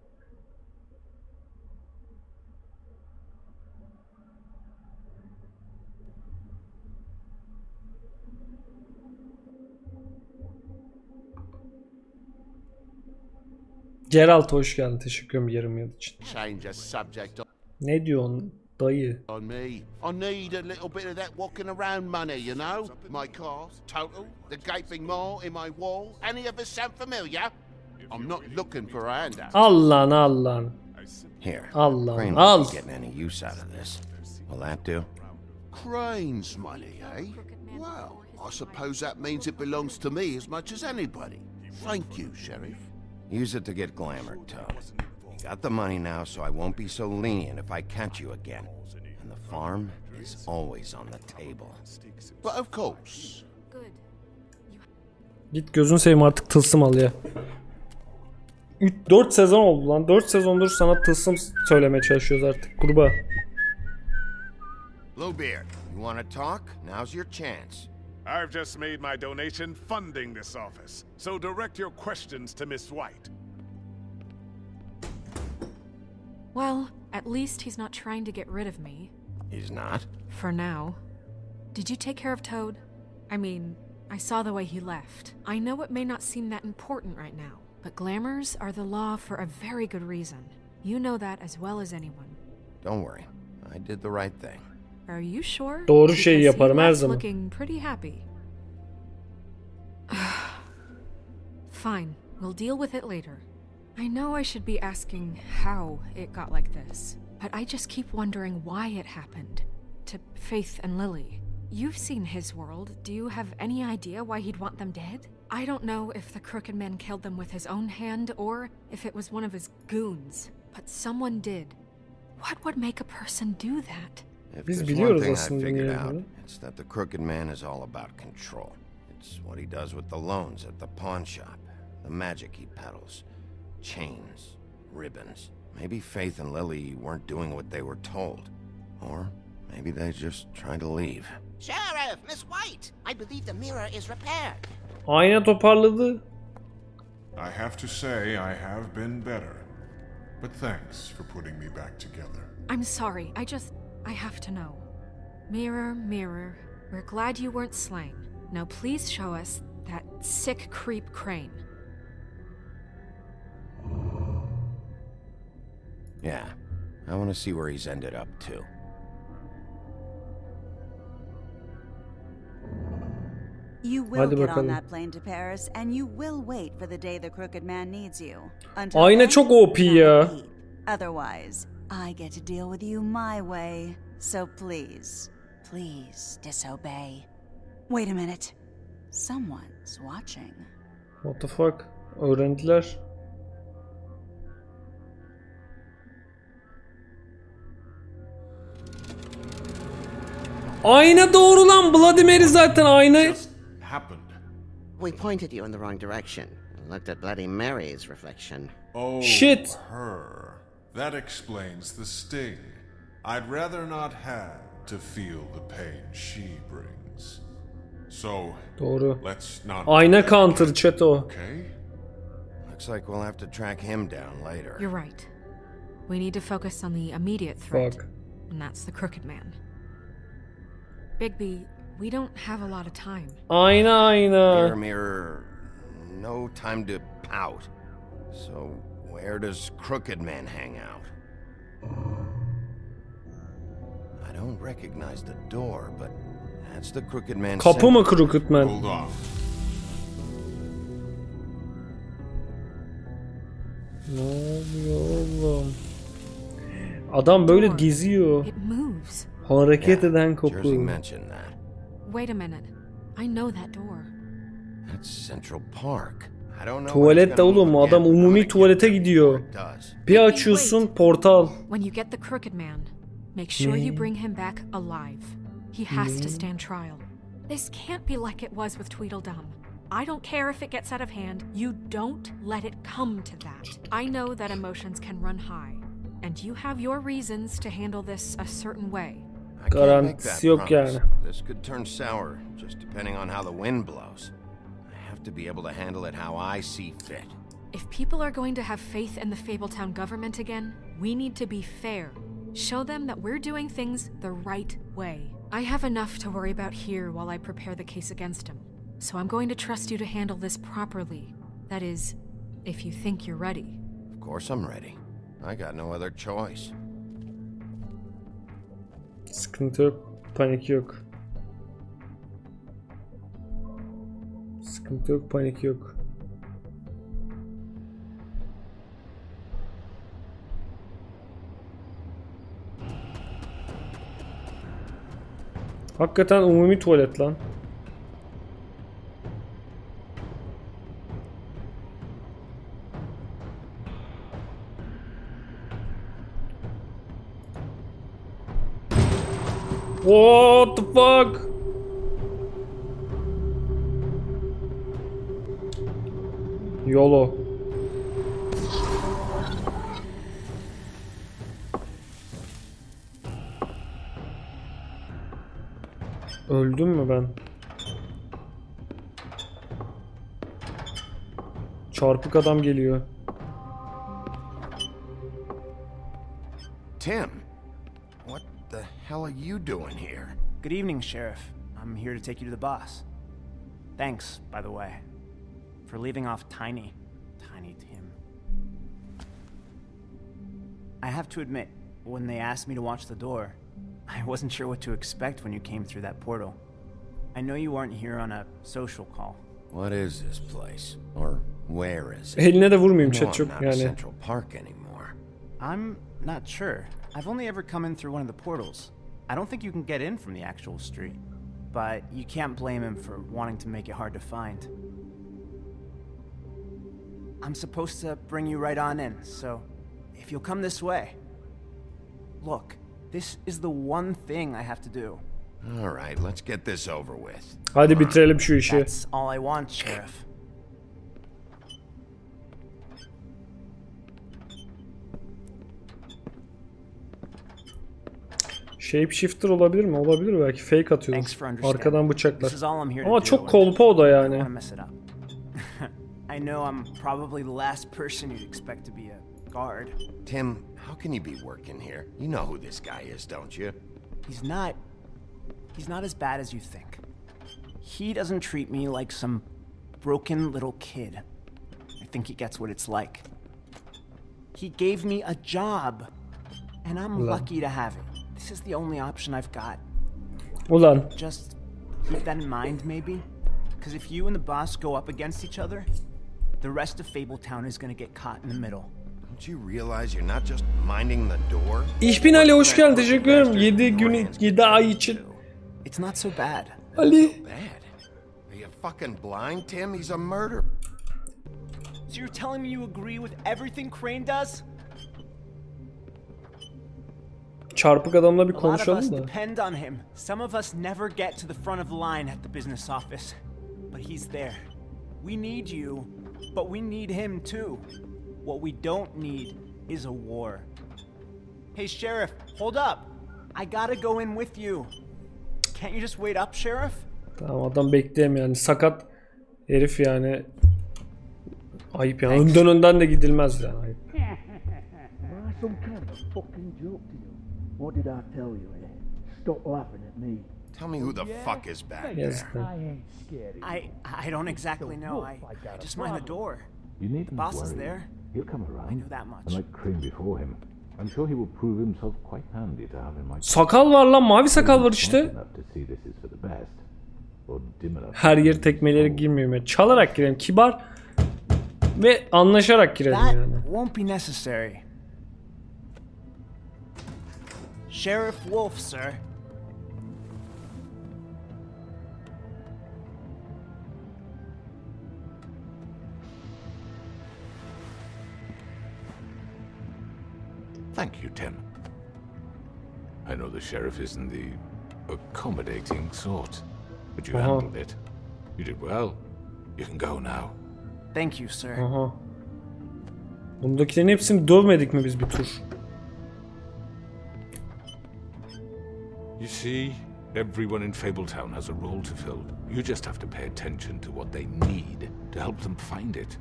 Geralt hoş geldin. Teşekkür ederim yarım yıl için. Change the subject Ne diyorsun dayı? on me. I need a little bit of that walking around money, you know? My car, total, the gaping maw in my wall. Any of us sound familiar? I'm not looking for a handout. Allah'ın. Here. Allah'ım, Crane al. won't be getting any use out of this. Will that do? Crane's money, eh? Well, I suppose that means it belongs to me as much as anybody. Thank you, Sheriff. Use it to get glamored, Toad. You got the money now, so I won't be so lenient if I catch you again. And the farm is always on the table. But of course. Git gözün seveyim artık tılsım al ya. 4 sezon oldu lan. 4 sezondur sana tılsım söylemeye çalışıyoruz artık. Kurbağa. Bluebeard, you want to talk? Now's your chance. I've just made my donation funding this office, so direct your questions to Miss White. Well, at least he's not trying to get rid of me. He's not? For now. Did you take care of Toad? I mean, I saw the way he left. I know it may not seem that important right now, but glamours are the law for a very good reason. You know that as well as anyone. Don't worry. I did the right thing. Are you sure? Doğru şeyi Because he yaparım her left zaman. looking pretty happy. Fine, we'll deal with it later. I know I should be asking how it got like this, but I just keep wondering why it happened. To Faith and Lily. You've seen his world. Do you have any idea why he'd want them dead? I don't know if the Crooked Man killed them with his own hand or if it was one of his goons, but someone did. What would make a person do that? If Biz there's one biliyoruz thing I aslında figured niye out, bunu. it's that the Crooked Man is all about control. It's what he does with the loans at the pawn shop, the magic he peddles, chains, ribbons. Maybe Faith and Lily weren't doing what they were told. Or maybe they just tried to leave. Sheriff, Miss White, I believe the mirror is repaired. Ayna toparladı. I have to say I have been better. But thanks for putting me back together. I'm sorry, I have to know. Mirror, mirror, we're glad you weren't slain. Now please show us That sick creep Crane. Yeah, I want to see where he's ended up too. You will Hadi get on bakalım. that plane to Paris, and you will wait for the day the Crooked Man needs you. Until Ayna then, çok OP ya. not a peep. Otherwise, I get to deal with you my way. So please, please disobey. Wait a minute. Someone's watching. What the fuck? Öğrendiler. Ayna doğru lan. Vladimir'i zaten ayna... Happened. We pointed you in the wrong direction and looked at Bloody Mary's reflection. Oh, Shit. her. That explains the sting. I'd rather not have to feel the pain she brings. So, Doğru. let's not... Ayna counter chat o. Okay? Looks like we'll have to track him down later. You're right. We need to focus on the immediate threat, Fuck. and that's the Crooked Man. Bigby, we don't have a lot of time. Ayna Mirror, ayna. mirror, no time to pout. So, where does Crooked Man hang out? I don't recognize the door, but that's the Crooked Man's Kapı mı Crooked Man? Hold on. Ne oluyor oğlum? Adam böyle geziyor. It moves. Hareket eden Jersey kapı. mentioned that. Wait a minute. I know that door. That's Central Park. I don't know. Tuvalet de oğlum, adam umumi tuvalete gidiyor. Bir açıyorsun portal. When you get the Crooked Man, make sure you bring him back alive. He has to stand trial. This can't be like it was with Tweedledum. I don't care if it gets out of hand. You don't let it come to that. I know that emotions can run high, and you have your reasons to handle this a certain way. I can't make that Garantisi yok promise. yani. This could turn sour, just depending on how the wind blows. I have to be able to handle it how I see fit. If people are going to have faith in the Fabletown government again, we need to be fair. Show them that we're doing things the right way. I have enough to worry about here while I prepare the case against him. So I'm going to trust you to handle this properly. That is, if you think you're ready. Of course I'm ready. I got no other choice. Sıkıntı yok. Panik yok. Sıkıntı yok, panik yok. Hakikaten umumi tuvalet lan. What the fuck? YOLO. Öldüm mü ben? Çarpık adam geliyor. Tim, what the hell are you doing here? Good evening, Sheriff. I'm here to take you to the boss. Thanks, by the way, for leaving off Tiny Tim. I have to admit, when they asked me to watch the door, I wasn't sure what to expect when you came through that portal. I know you weren't here on a social call. What is this place? Or where is it? Eline de vurmayayım No, chat I'm çok not yani. Central Park anymore. I'm not sure. I've only ever come in through one of the portals. I don't think you can get in from the actual street. But you can't blame him for wanting to make it hard to find. I'm supposed to bring you right on in, so if you'll come this way. Look, this is the one thing I have to do. All right, let's get this over with. Hadi bitirelim şu işi. That's all I want, Sheriff. Shapeshifter olabilir mi? Olabilir belki. Fake atıyoruz. Arkadan bıçaklar. Ama çok kolpa o da yani. I know I'm probably the last person you'd expect to be a guard. Tim, how can you be working here? You know who this guy is, don't you? He's not as bad as you think. He doesn't treat me like some broken little kid. I think he gets what it's like. He gave me a job, and I'm lucky to have it. This is the only option I've got. Ulan. Just keep that in mind, maybe? Because if you and the boss go up against each other, the rest of Fabletown is gonna get caught in the middle. Don't you realize you're not just minding the door? Ich bin Ali, hoş geldin. Teşekkür ederim. 7 gün, 7 ay için. It's not so bad. Ali. Are you fucking blind, Tim? He's a murderer. So you're telling me you agree with everything Crane does? Çarpık adamla bir A lot of us konuşalım da. depend on him. Some of us never get to the front of the line at the business office. But he's there. We need you, but we need him too. What we don't need is a war. Hey, Sheriff, hold up. I gotta go in with you. Can't you just wait up, Sheriff? Tamam, adam bekleyemiyor yani. Sakat herif yani. Ayıp yani. Önden de gidilmez yani. Ayıp. Some kind of fucking joke to you. What did I tell you, eh? Stop laughing at me. Tell me who the fuck is back there. Yes. I ain't scared. I don't exactly know. I just mind the door. You needn't The boss is worry. there. He'll come around. I know that much. And like Crane before him, I'm sure he will prove himself quite handy to have in my. Sakal var lan, mavi sakal var işte. Enough to see this is for the best, or dim enough. Her yer tekmelere girmiyorum ya. Çalarak girelim. Kibar ve anlaşarak girelim That yani. won't be necessary. Sheriff Wolf, sir. Thank you, Tim. I know the sheriff isn't the accommodating sort, but you handled it. You did well. You can go now. Thank you, sir. Aha. Bundakilerin hepsini dövmedik mi biz bir tur? You see, everyone in Fabletown has a role to fill. You just have to pay attention to what they need to help them find it.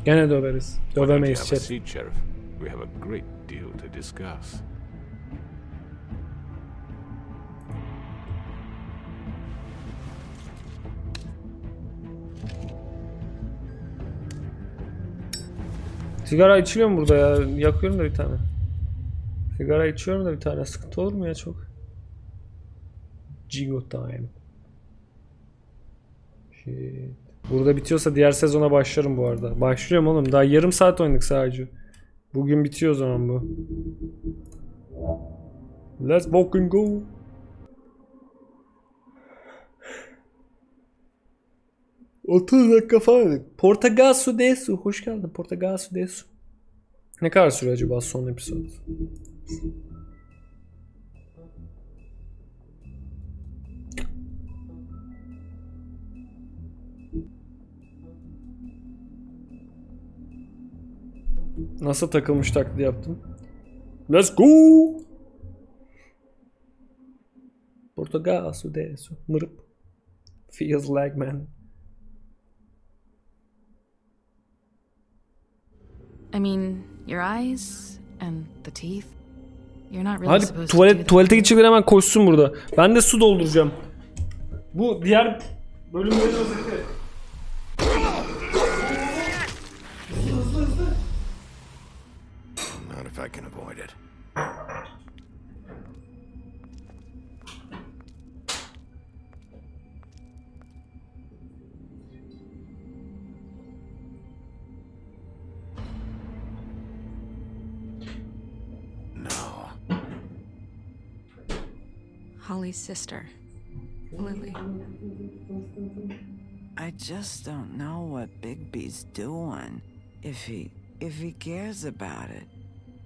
Gene döveriz. Dövemeyiz Have a chat. seat, Sheriff. We have a great deal to discuss. Sigara içiliyor mu burada ya? Yakıyorum da bir tane. Sigara içiyorum da bir tane. Sıkıntı olur mu ya çok? Jigo time. Shit. Burada bitiyorsa diğer sezona başlarım bu arada. Başlıyorum oğlum. Daha yarım saat oynadık sadece. Bugün bitiyor o zaman bu. Let's fucking go. ...30 dakika falan. Portagasso desu. Hoş geldin. Portagasso desu. Ne kadar sürüyor acaba son episod? Nasıl takılmış taklidi yaptım? Let's go. Portagasso desu. Mırıp. Feels like man. I mean, your eyes and the teeth. You're not really Hadi supposed to do that. tuvalete gidecekler hemen koşsun burada. Ben de su dolduracağım. Bu diğer bölümlerin özeti. Not if I can avoid it. Holly's sister, Lily. I just don't know what Bigby's doing. If he cares about it.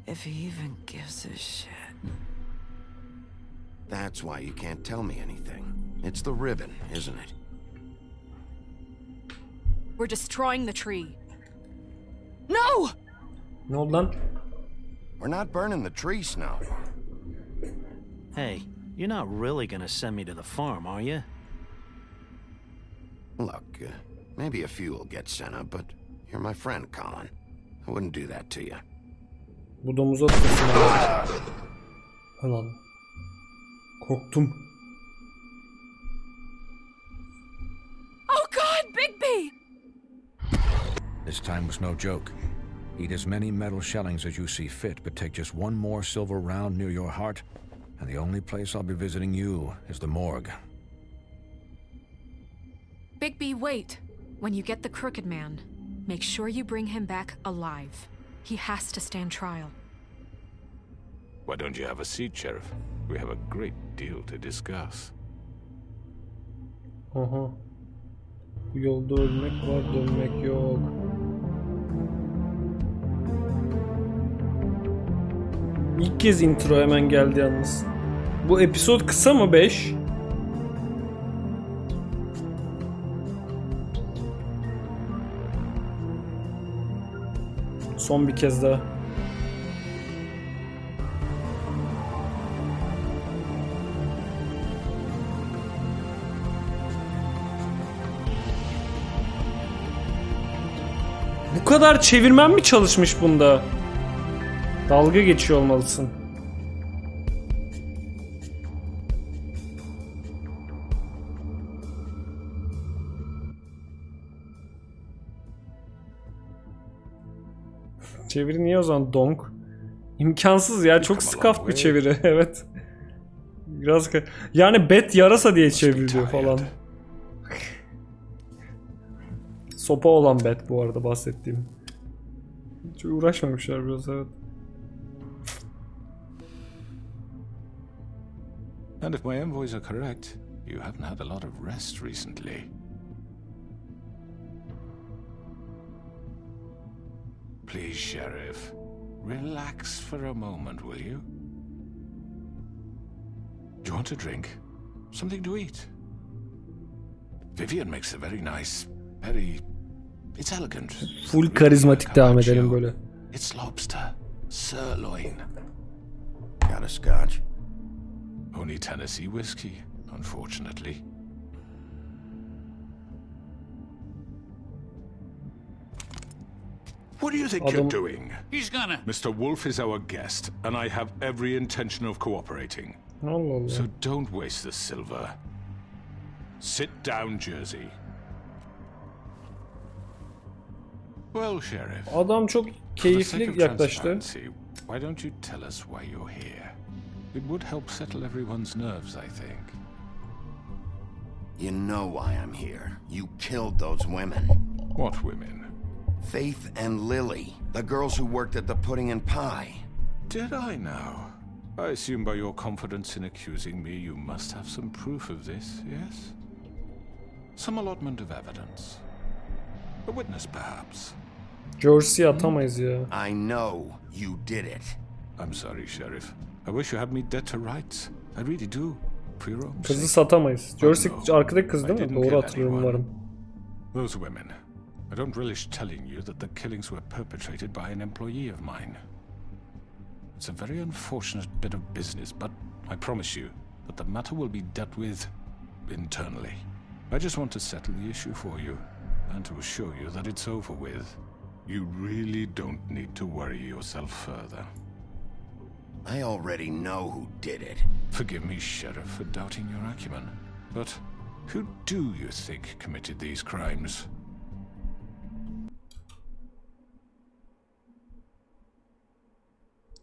If he even gives a shit. That's why you can't tell me anything. It's the ribbon, isn't it? We're destroying the tree. No! Ne oldu lan? We're not burning the tree, Snow. Hey, you're not really gonna send me to the farm, are you? Look, maybe a few will get sent up, but you're my friend, Colin. I wouldn't do that to you. Bu domuza tutuyorsun abi. Lan. Korktum. This time was no joke. Eat as many metal shellings as you see fit, but take just one more silver round near your heart, and the only place I'll be visiting you is the morgue. Bigby, wait! When you get the Crooked Man, make sure you bring him back alive. He has to stand trial. Why don't you have a seat, Sheriff? We have a great deal to discuss. Aha. Bu yolda ölmek var, dönmek yok. İlk kez intro hemen geldi yalnız. Bu episod kısa mı 5? Son bir kez daha. Bu kadar çevirmen mi çalışmış bunda? Dalga geçiyor olmalısın. Çeviri niye o zaman donk? İmkansız ya, çok skaft bir çeviri. Evet. Biraz yani bet yarasa diye çevriliyor falan. Sopa olan bet bu arada bahsettiğim. Hiç uğraşmamışlar biraz, evet. And if my envoys are correct, you haven't had a lot of rest recently. Please, Sheriff, relax for a moment, will you? Do you want a drink? Something to eat? Vivian makes a very nice, it's elegant. Full karizmatik devam edelim böyle. It's lobster, sirloin. Got a scotch? Only Tennessee whiskey, unfortunately. What do you think you're doing? He's gonna... Mr. Wolf is our guest, and I have every intention of cooperating. Allah. So don't waste the silver. Sit down, Jersey. Well, Sheriff. Adam çok keyifli yaklaştı. Why don't you tell us why you're here? It would help settle everyone's nerves, I think. You know why I'm here. You killed those women. What women? Faith and Lily, the girls who worked at the Pudding and Pie. Did I now? I assume by your confidence in accusing me, you must have some proof of this, yes? Some allotment of evidence. A witness, perhaps. Jersey'yi atamayız ya. I know you did it. I'm sorry, Sheriff. I wish you had me dead to rights. I really do. For your own Kızı sake. satamayız. Jersey arkadaki kız değil mi? Doğru hatırlıyorum umarım. Those women. I don't relish telling you that the killings were perpetrated by an employee of mine. It's a very unfortunate bit of business, but I promise you that the matter will be dealt with internally. I just want to settle the issue for you, and to assure you that it's over with. You really don't need to worry yourself further. I already know who did it. Forgive me, Sheriff, for doubting your acumen, but who do you think committed these crimes?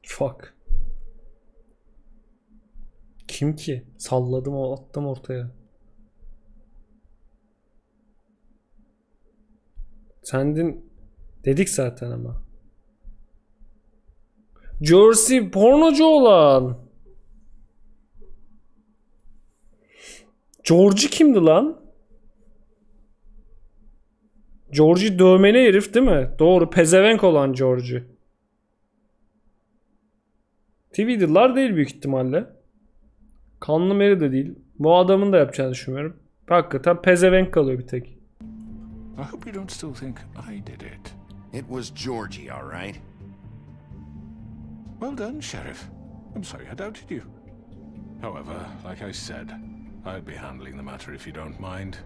Fuck. Kim ki? Salladım, attım ortaya. Sendin dedik zaten ama. Jersey pornocu olan. Georgie kimdi lan? Georgie dövmeli herif değil mi? Doğru, pezevenk olan Georgie. TV'diler değil büyük ihtimalle. Kanlı Mary de değil. Bu adamın da yapacağını düşünmüyorum. Hakikaten pezevenk kalıyor bir tek. I hope you don't still think I did it. It was Georgie, all right? Well done, Sheriff. I'm sorry I doubted you. However, like I said, I'll be handling the matter if you don't mind.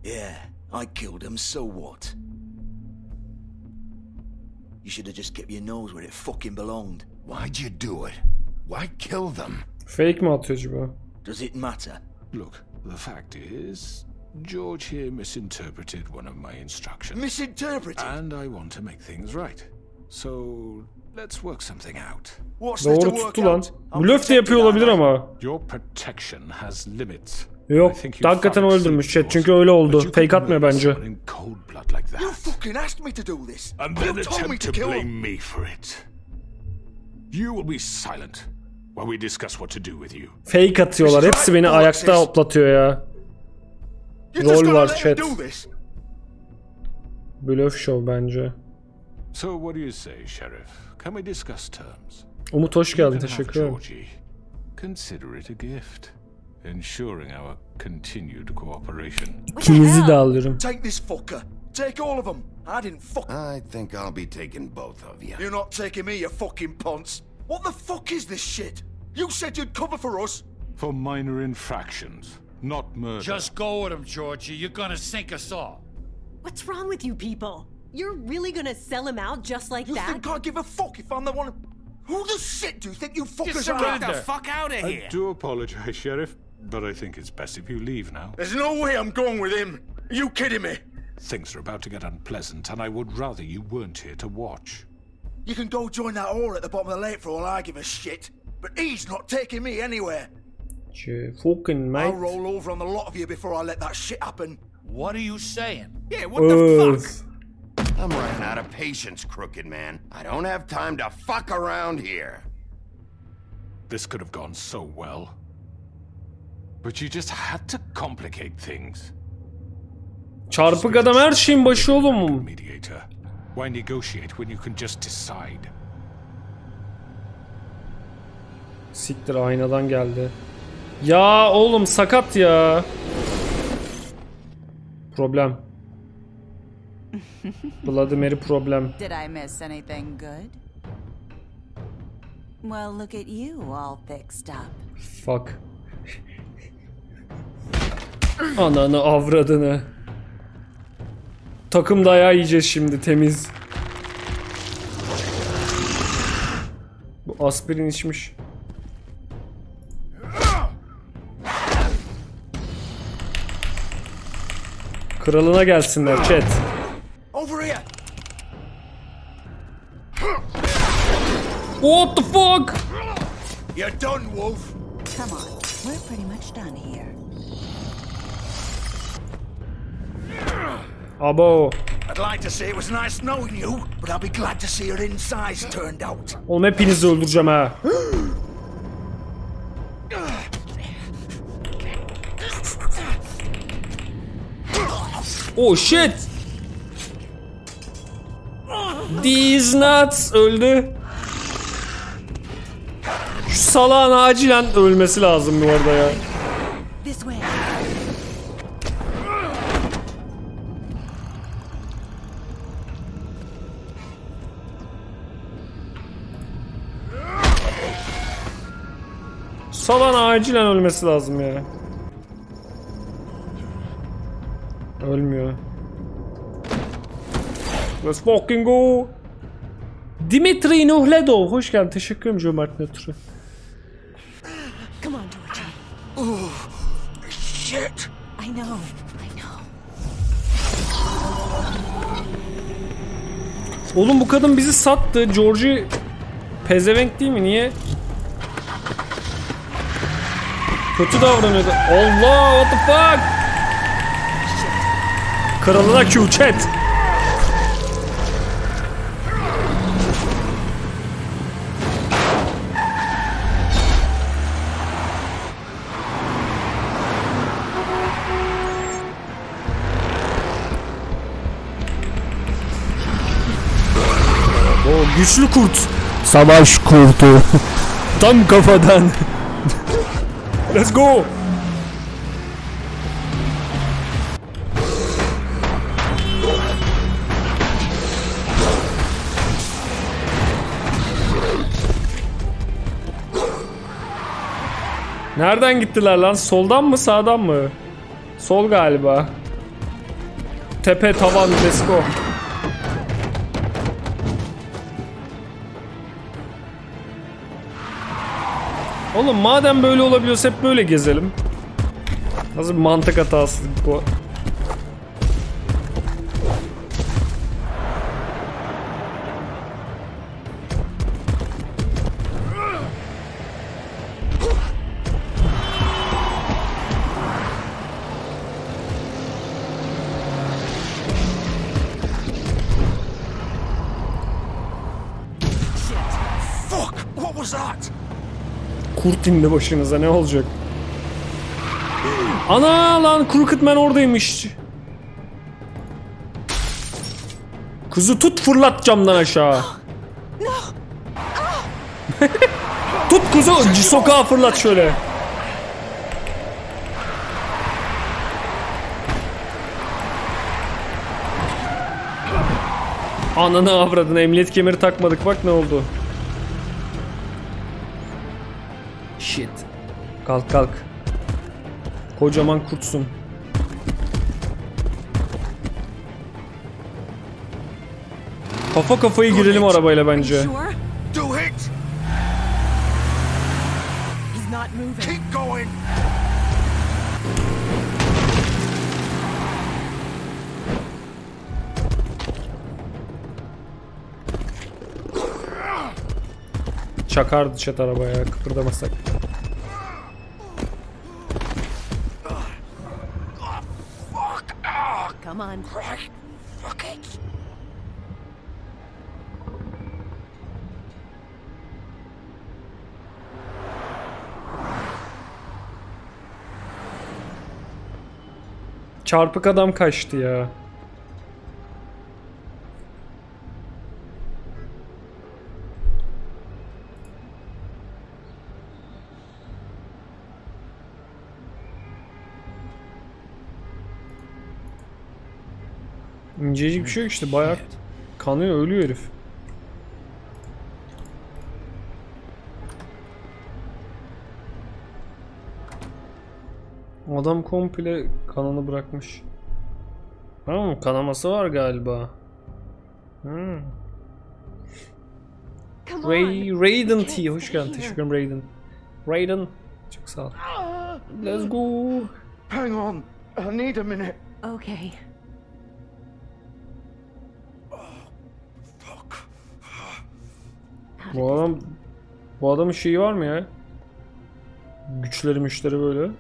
Yeah, I killed him, so what? You should have just kept your nose where it fucking belonged. Why'd you do it? Why kill them? Fake mi atıyor acaba? Does it matter? Look, the fact is, George here misinterpreted one of my instructions. Misinterpreted? And I want to make things right. So let's work something out. Doğru tuttu lan. Blöf de yapıyor olabilir ama. Your protection has limits. Yok, hakikaten öldürmüş chat çünkü öyle oldu. Fake atmıyor bence. You fucking asked me to do this. And then You told me attempt to to kill blame him. me for it. You will be silent while we discuss what to do with you. Fake atıyorlar. Hepsi beni ayakta hoplatıyor ya. Rol var chat. Blöf show bence. So what do you say, Sheriff? Can we discuss terms? Umut hoş geldin. Teşekkür ederim. Consider it a gift, ensuring our continued cooperation. İkinizi de alırım. Take this fucker. Take all of them. I didn't fuck. I think I'll be taking both of you. You're not taking me, you fucking ponce. What the fuck is this shit? You said you'd cover for us. For minor infractions, not murder. Just go with him, Georgie. You're gonna sink us all. What's wrong with you people? You're really gonna sell him out just like that? You think I give a fuck if I'm the one? Who the shit do you think you fuckers are? surrender. Get the fuck out of here! I do apologize, Sheriff, but I think it's best if you leave now. There's no way I'm going with him. Are you kidding me? Things are about to get unpleasant, and I would rather you weren't here to watch. You can go join that whore at the bottom of the lake for all I give a shit. But he's not taking me anywhere. Fucking mate. I'll roll over on the lot of you before I let that shit happen. What are you saying? Yeah, what the fuck? I'm running out of patience, crooked man. I don't have time to fuck around here. This could have gone so well. But you just had to complicate things. Çarpık adam her şeyin başı oğlum. Mediator. Why negotiate when you can just decide? Siktir, aynadan geldi. Ya oğlum sakat ya. Problem. Bloody Mary problem. Did I miss anything good? Well, look at you all fixed up. Fuck. Ananı avradını. Takım dayağı yiyeceğiz şimdi temiz. Bu aspirin içmiş. Kralına gelsinler chat. Over here. What the fuck? You're done, Wolf. Come on, we're pretty much done here. Abo. I'd like to say it was nice knowing you, but I'll be glad to see your insides turned out. Oğlum hepinizi öldüreceğim ha. Oh shit. These nuts öldü. Şu salağın acilen ölmesi lazım bu arada ya. This way. Salağın acilen ölmesi lazım ya. Ölmüyor. Let's fucking go. Dimitri Nuhledov. Hoş geldin. Teşekkür ederim cömert nötrü. Come on, Georgie. Oh, shit. I know. Oğlum bu kadın bizi sattı. Georgie pezevenk değil mi? Niye? Kötü davranıyordu. Allah, what the fuck? Kralına Q chat. O güçlü kurt. Savaş kurtu. Tam kafadan. Let's go. Nereden gittiler lan? Soldan mı, sağdan mı? Sol galiba. Tepe, tavan, let's go. Oğlum madem böyle olabiliyorsa hep böyle gezelim. Nasıl bir mantık hatası bu? was that? Kurt indi başınıza, ne olacak? Ana lan, Crooked Man oradaymış. Kızı tut, fırlat camdan aşağı. Tut kızı, sokağa fırlat şöyle. Ananı avradın, emniyet kemeri takmadık, bak ne oldu. Shit. Kalk kalk. Kocaman kurtsun. Kafa kafaya girelim arabayla bence. Do it. He's not moving. Keep going. Çakardı chat arabaya kıpırdamasak. Come on. Fuck it. Çarpık adam kaçtı ya. İncecik bir şey yok işte, bayağı kanıyor, ölüyor herif. Adam komple kanını bırakmış. Kanaması var galiba. Raiden T, hoş geldin. Teşekkür ederim Raiden. Raiden, çok sağ ol. Let's go. Hang on. I need a minute. Okay. Bu adamın şeyi var mı ya? Güçleri müşteri böyle.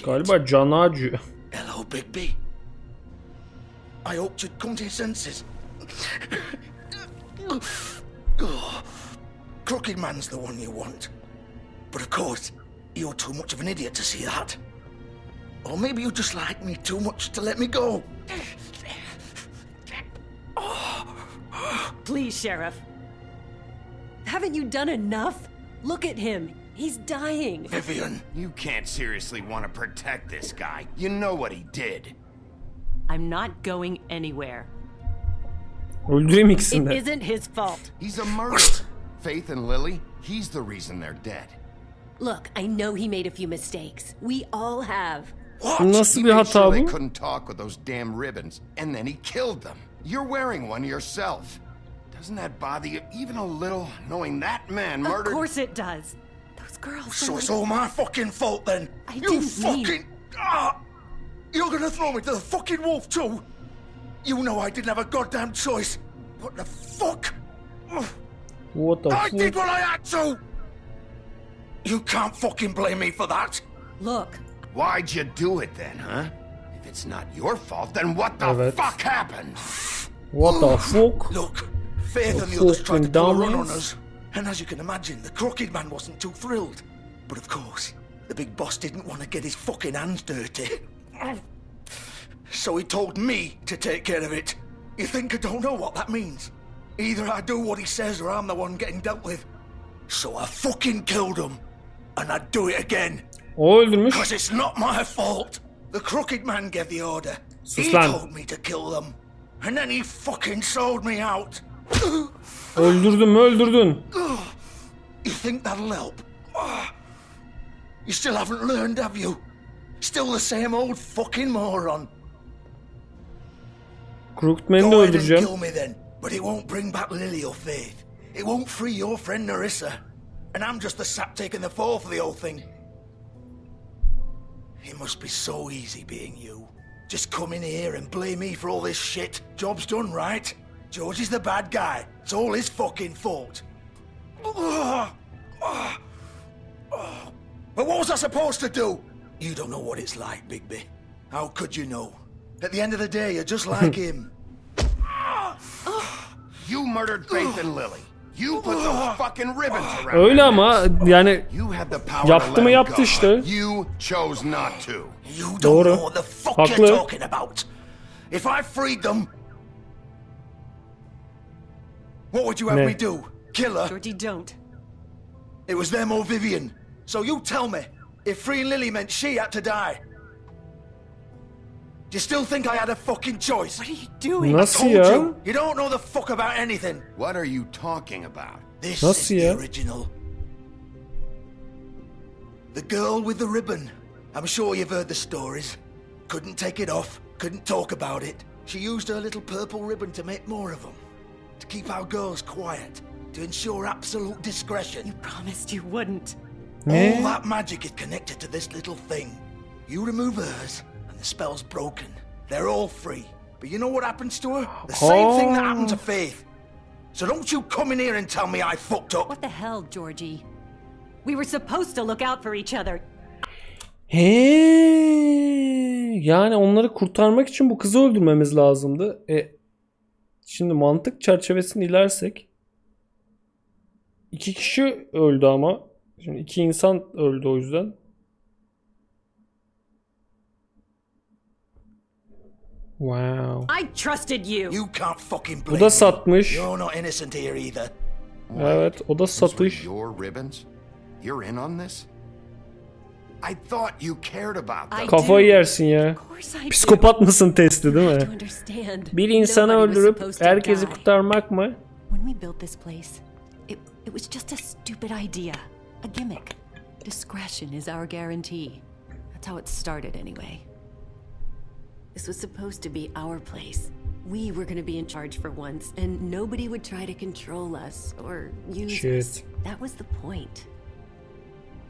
Galiba canacı. Hello, Bigby. I hoped you'd come to your senses. Crooked Man's the one you want. But of course, you're too much of an idiot to see that. Or maybe you just like me too much to let me go. Please, Sheriff. Haven't you done enough? Look at him. He's dying. Vivian, you can't seriously want to protect this guy. You know what he did. I'm not going anywhere. Öldüreyim ikisini de. It isn't his fault. He's a murderer. Faith and Lily, he's the reason they're dead. Look, I know he made a few mistakes. We all have. What? Nasıl He bir made hata sure they bu? couldn't talk with those damn ribbons, and then he killed them. You're wearing one yourself. Doesn't that bother you even a little, knowing that man murdered? Of course it does. Those girls. So it's all my fucking fault then. You fucking. You're gonna throw me to the fucking wolf too? You know I didn't have a goddamn choice. What the fuck? What the I fuck? did what I had to. You can't fucking blame me for that. Look. Why'd you do it then, huh? If it's not your fault, then what the fuck happened? What the fuck? Look, Faith and the others tried to pull a run on us. And as you can imagine, the Crooked Man wasn't too thrilled. But of course, the big boss didn't want to get his fucking hands dirty. So he told me to take care of it. You think I don't know what that means? Either I do what he says or I'm the one getting dealt with. So I fucking killed him. And I'd do it again. O öldürmüş. Because it's not my fault. The Crooked Man gave the order. Sus He lan. told me to kill them. And then he fucking sold me out. Öldürdün mü öldürdün. You think that'll help? You still haven't learned, have you? Still the same old fucking moron. Crooked Man'i de Go ahead and öldüreceğim. kill me then, but it won't bring back Lily or Faith. It won't free your friend Narissa. And I'm just the sap taking the fall for the whole thing. It must be so easy being you. Just come in here and blame me for all this shit. Job's done, right? George is the bad guy. It's all his fucking fault. But what was I supposed to do? You don't know what it's like, Bigby. How could you know? At the end of the day, you're just like him. You murdered Faith and Lily. You put those fucking ribbons around. Öyle ama yani yaptı mı yaptı işte. You chose not to. You don't Doğru. know what the fuck you're Haklı. talking about. If I freed them, what would you have Ne? me do? Kill her? Georgie, don't. It was them or Vivian. So you tell me, if freeing Lily meant she had to die, do you still think I had a fucking choice? What are you doing? Nasıl I told ya? you, you don't know the fuck about anything. What are you talking about? This Nasıl is ya? the original. The girl with the ribbon. I'm sure you've heard the stories. Couldn't take it off, couldn't talk about it. She used her little purple ribbon to make more of them. To keep our girls quiet. To ensure absolute discretion. You promised you wouldn't. All that magic is connected to this little thing. You remove hers, and the spell's broken. They're all free. But you know what happens to her? The same thing that happened to Faith. So don't you come in here and tell me I fucked up. What the hell, Georgie? We were supposed to look out for each other. He, yani onları kurtarmak için bu kızı öldürmemiz lazımdı. Şimdi mantık çerçevesini ilersek 2 kişi öldü ama. Şimdi 2 insan öldü o yüzden. Wow. I trusted you. You can't fucking Bu da satmış. You're not innocent here either. Evet, o da satış. Your ribbons? You're in on this? I thought you cared about them. Kafayı yersin ya. Psikopat mısın testi değil mi? Bir insanı öldürüp herkesi kurtarmak mı? When we built this place, it was just a stupid idea, a gimmick. Discretion is our guarantee. That's how it started anyway. This was supposed to be our place. We were going to be in charge for once, and nobody would try to control us or use us. That was the point.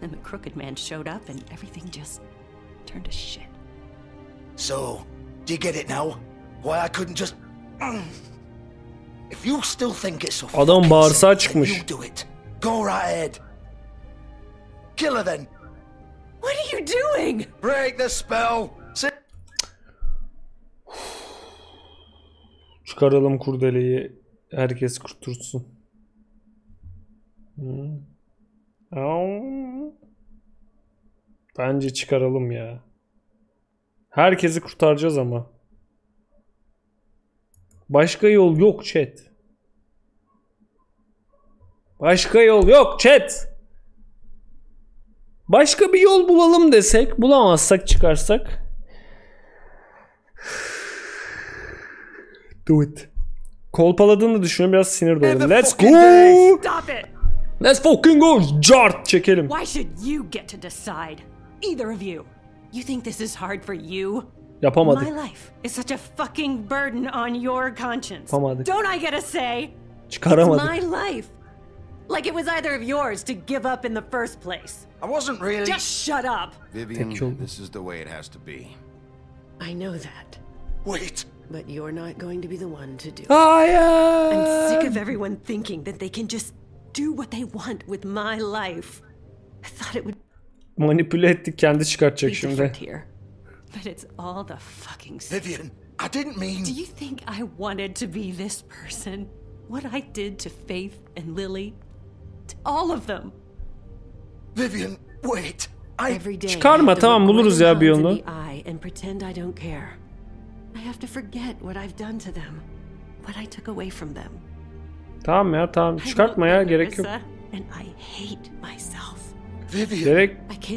Then the crooked man showed up and everything just turned to shit. So, do you get it now? Why I couldn't just... If you still think it's so Adam bağırsağı çıkmış. you do it. Go right ahead. Kill her then. What are you doing? Break the spell. Çıkaralım kurdeleyi. Herkes kurtulsun. Bence çıkaralım ya. Herkesi kurtaracağız ama. Başka yol yok chat. Başka yol yok chat. Başka bir yol bulalım desek, bulamazsak çıkarsak. Do it. Kolpaladığını düşünüyorum, biraz sinir doğru. Let's go. Stop it. Let's fucking go. Jart çekelim. Why should you get to decide? Either of you. You think this is hard for you? Yapamadık. My life is such a fucking burden on your conscience. Yapamadık. Don't I get a say? Çıkaramadık. It's my life. Like it was either of yours to give up in the first place. I wasn't really... Just shut up. Vivian, this is the way it has to be. I know that. Wait. But you're not going to be the one to do it. Hayır. I'm sick of everyone thinking that they can just do what they want with my life. I thought it would Manipüle ettik, kendi çıkartacak be şimdi. different here. But it's all the fucking same. Vivian, I didn't mean... Do you think I wanted to be this person? What I did to Faith and Lily? To all of them. Vivian, wait. Every day Çıkarma, tamam, buluruz ya bir yolunu. And pretend I don't care. I have to forget what I've done to them. What I took away from them. Tamam ya, tamam. Çıkartma ya, gerek yok. And I hate myself. Vivian.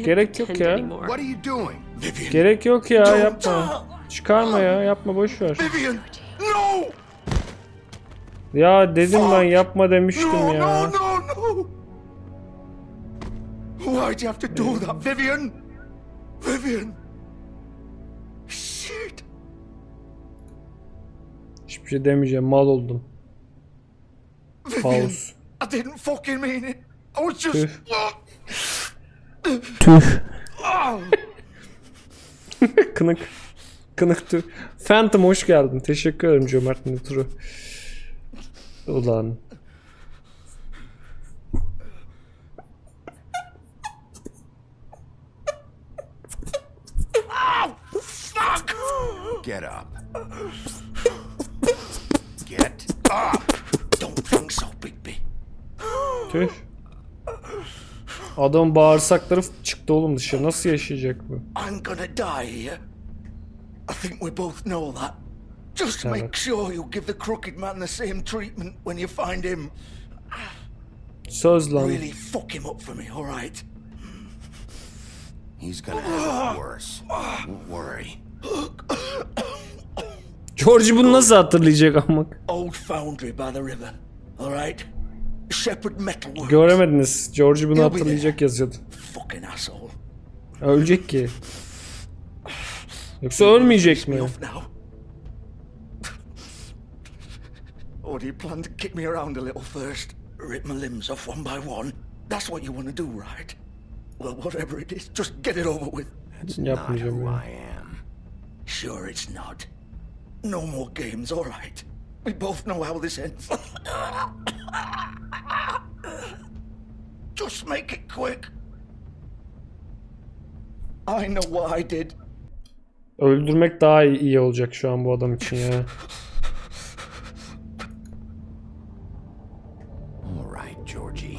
Gerek yok ya. What are you doing? Vivian. Gerek yok ya, yapma. Çıkarma ya, yapma, boş ver. Vivian, no. Ya dedim ben, yapma demiştim ya. No. Why'd you have to do that, Vivian? Vivian. Shit. Hiçbir şey demeyeceğim, mal oldum. Vivian, I didn't fucking mean it. I was just... Tüh. Kınık tüh. Phantom hoş geldin. Teşekkür ederim cömertliğine turu. Ulan. Get up. Get up. Tüh. Adam bağırsakları çıktı oğlum dışarı. Nasıl yaşayacak bu? I'm gonna die here. I think we both know that. Just make sure you give the crooked man the same treatment when you find him. Söz lan. Really fuck him up for me, all right? He's gonna have it worse. Don't worry. George bunu nasıl hatırlayacak amık? Old foundry by the river, all right? Shepherd Metalworks. Göremediniz. George bunu hatırlayacak yazıyordu. Fucking asshole. Ölecek ki. Yoksa ölmeyecek mi? Or do you plan to kick me around a little first? Rip my limbs off one by one? That's what you want to do, right? Well, whatever it is, just get it over with. That's not who I am. Sure it's not. No more games, all right? We both know how this ends. Just make it quick. I know what I did. Öldürmek daha iyi olacak şu an bu adam için ya. All right, Georgie.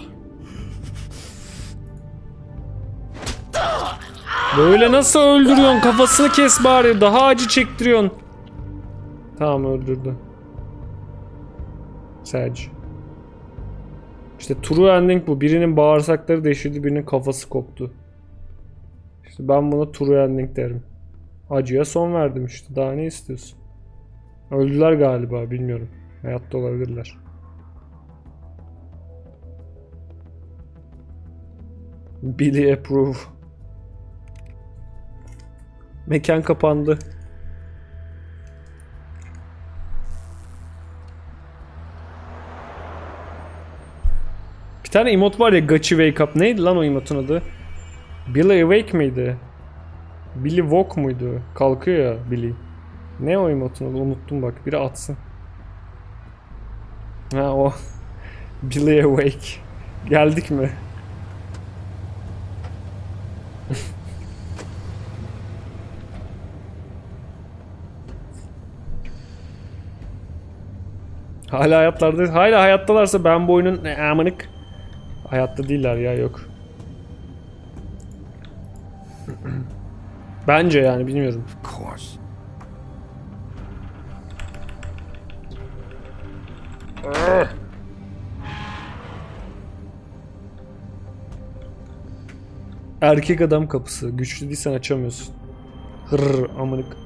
Böyle nasıl öldürüyorsun? Kafasını kes bari. Daha acı çektiriyorsun. Tamam öldürdü. Sadece. İşte true ending bu. Birinin bağırsakları deşildi, birinin kafası koptu. İşte ben buna true ending derim. Acıya son verdim işte. Daha ne istiyorsun? Öldüler galiba, bilmiyorum. Hayatta olabilirler. Billy approve. Mekan kapandı. Bir tane emot var ya, Gotcha Wake Up. Neydi lan o emotun adı? Billy Awake miydi? Billy Walk muydu? Kalkıyor ya Billy. Ne o emotun adı? Unuttum bak. Biri atsın. Ha o. Billy Awake. Geldik mi? Hala hayatlarda, hala hayattalarsa ben bu oyunun amınık. Hayatta değiller ya, yok. Bence yani, bilmiyorum. Of course. Erkek adam kapısı. Güçlü değilsen açamıyorsun. Hırr amınık.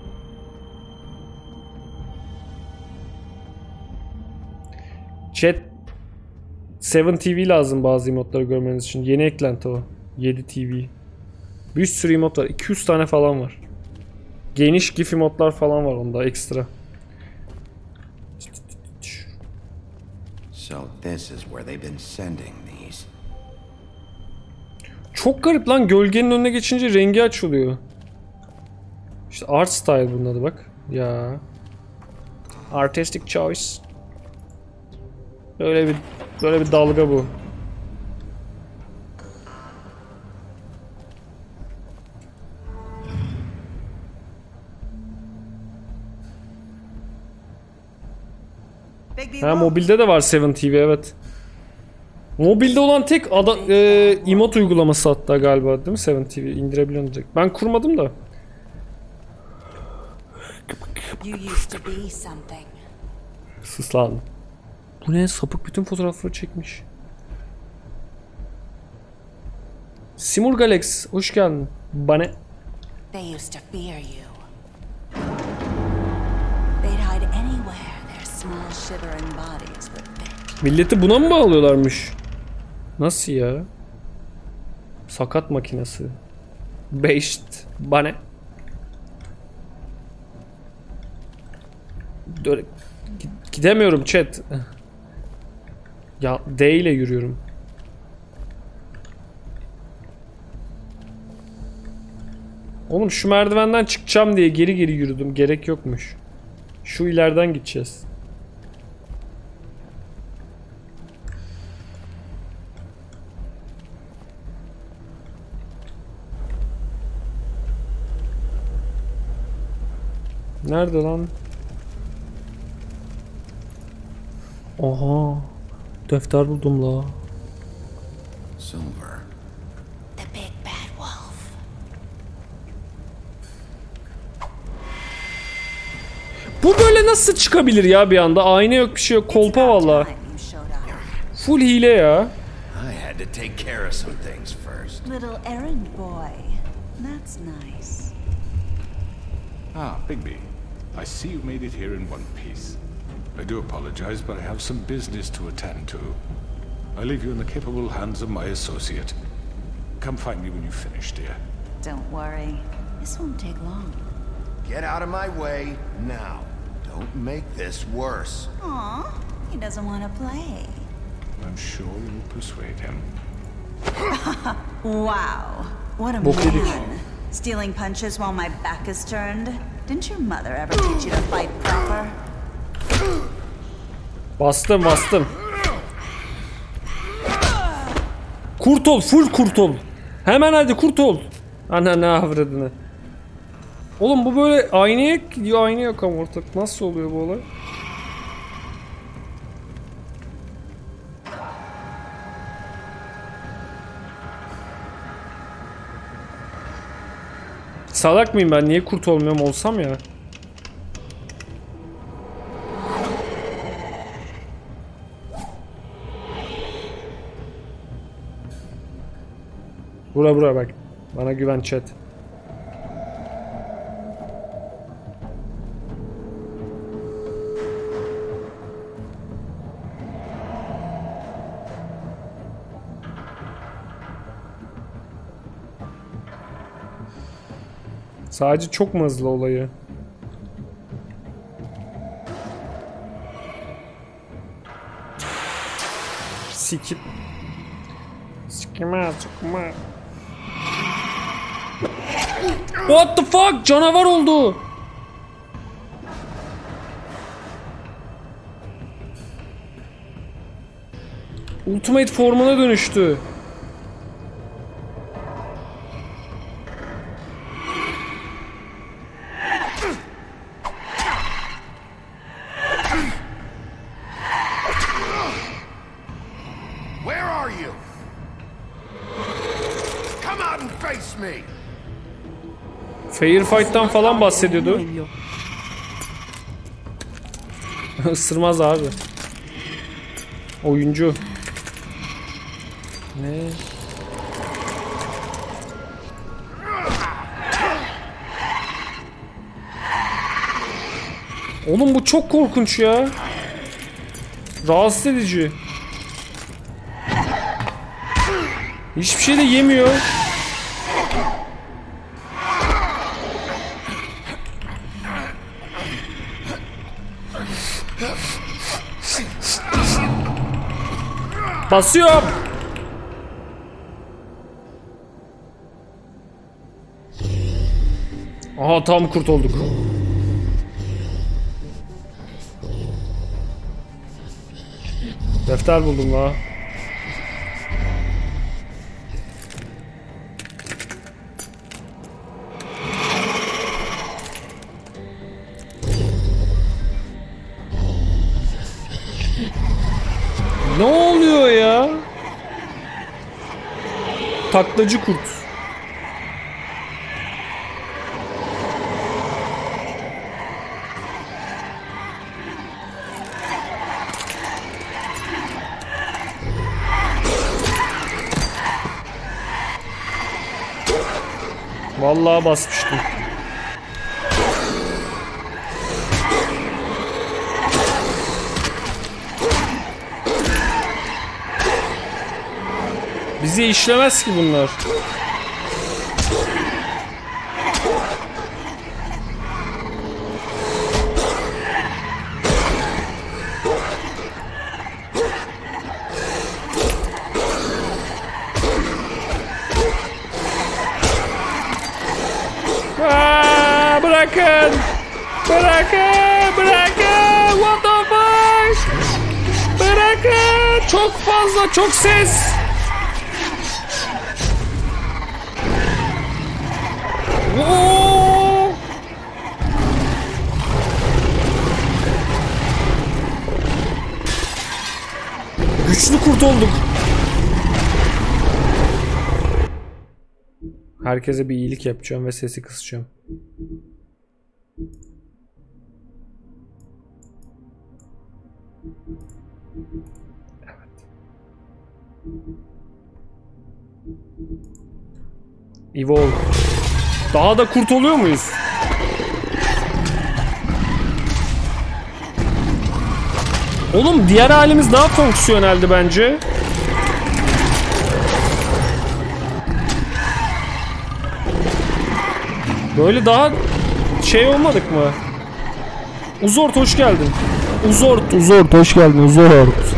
Chat 7 TV lazım bazı emotları görmeniz için. Yeni eklenti o. 7 TV. Bir sürü emot var. 200 tane falan var. Geniş GIF emotlar falan var onda ekstra. So this is where they've been sending these. Çok garip lan, gölgenin önüne geçince rengi açılıyor. İşte art style bunun adı bak. Ya. Artistic choice. Böyle bir dalga bu. Ha, mobilde de var 7 TV, evet. Mobilde olan tek emot uygulaması hatta galiba, değil mi 7 TV? İndirebiliyorsun direkt. Ben kurmadım da. Sus lan. Bu ne? Sapık bütün fotoğrafları çekmiş. Simur Galax, hoş geldin. Bana. They used to fear you. They'd hide anywhere their small shivering bodies would fit. Milleti buna mı bağlıyorlarmış? Nasıl ya? Sakat makinesi. Beşt. Bana. Gidemiyorum chat. Ya D ile yürüyorum. Oğlum şu merdivenden çıkacağım diye geri yürüdüm. Gerek yokmuş. Şu ileriden gideceğiz. Nerede lan? Oha. Defter buldum la. silver. The big bad wolf. Bu böyle nasıl çıkabilir ya bir anda? Ayna yok, bir şey yok. Kolpa valla. Full hile ya. I had to take care of some things first. Little errand boy. That's nice. Ah, Bigby. I see you made it here in one piece. I do apologize, but I have some business to attend to. I leave you in the capable hands of my associate. Come find me when you finish, dear. Don't worry. This won't take long. Get out of my way now. Don't make this worse. Aw, he doesn't want to play. I'm sure you'll persuade him. Wow. What a man. Stealing punches while my back is turned. Didn't your mother ever teach you to fight proper? Bastım bastım. Kurt ol, full kurt ol. Hemen hadi kurt ol. Ana ne avradını. Oğlum bu böyle aynaya gidiyor, ayna yok ama ortak. Nasıl oluyor bu olay? Salak mıyım ben? Niye kurt olmuyorum? Olsam ya. Bura bak. Bana güven chat. Sadece çok mu hızlı olayı? Sikip. Sikime. What the fuck? Canavar oldu. Ultimate formuna dönüştü. Fair Fight'tan falan bahsediyordu. Isırmaz abi. Oyuncu. Ne? Oğlum bu çok korkunç ya. Rahatsız edici. Hiçbir şey de yemiyor. Basıyorum. Aha tam kurt olduk. Defter buldum la. Ne oluyor ya? Taklacı kurt. Vallahi basmıştım. Bize işlemez ki bunlar. Aa, bırakın! Bırakın! Bırakın! What the fuck? Bırakın! Çok fazla, çok ses! Oo! Güçlü kurt olduk. Herkese bir iyilik yapacağım ve sesi kısacağım. Evet. Evolve. Daha da kurt oluyor muyuz? Oğlum diğer halimiz daha fonksiyoneldi bence. Böyle daha şey olmadık mı? Uzort hoş geldin. Uzort hoş geldin Uzort.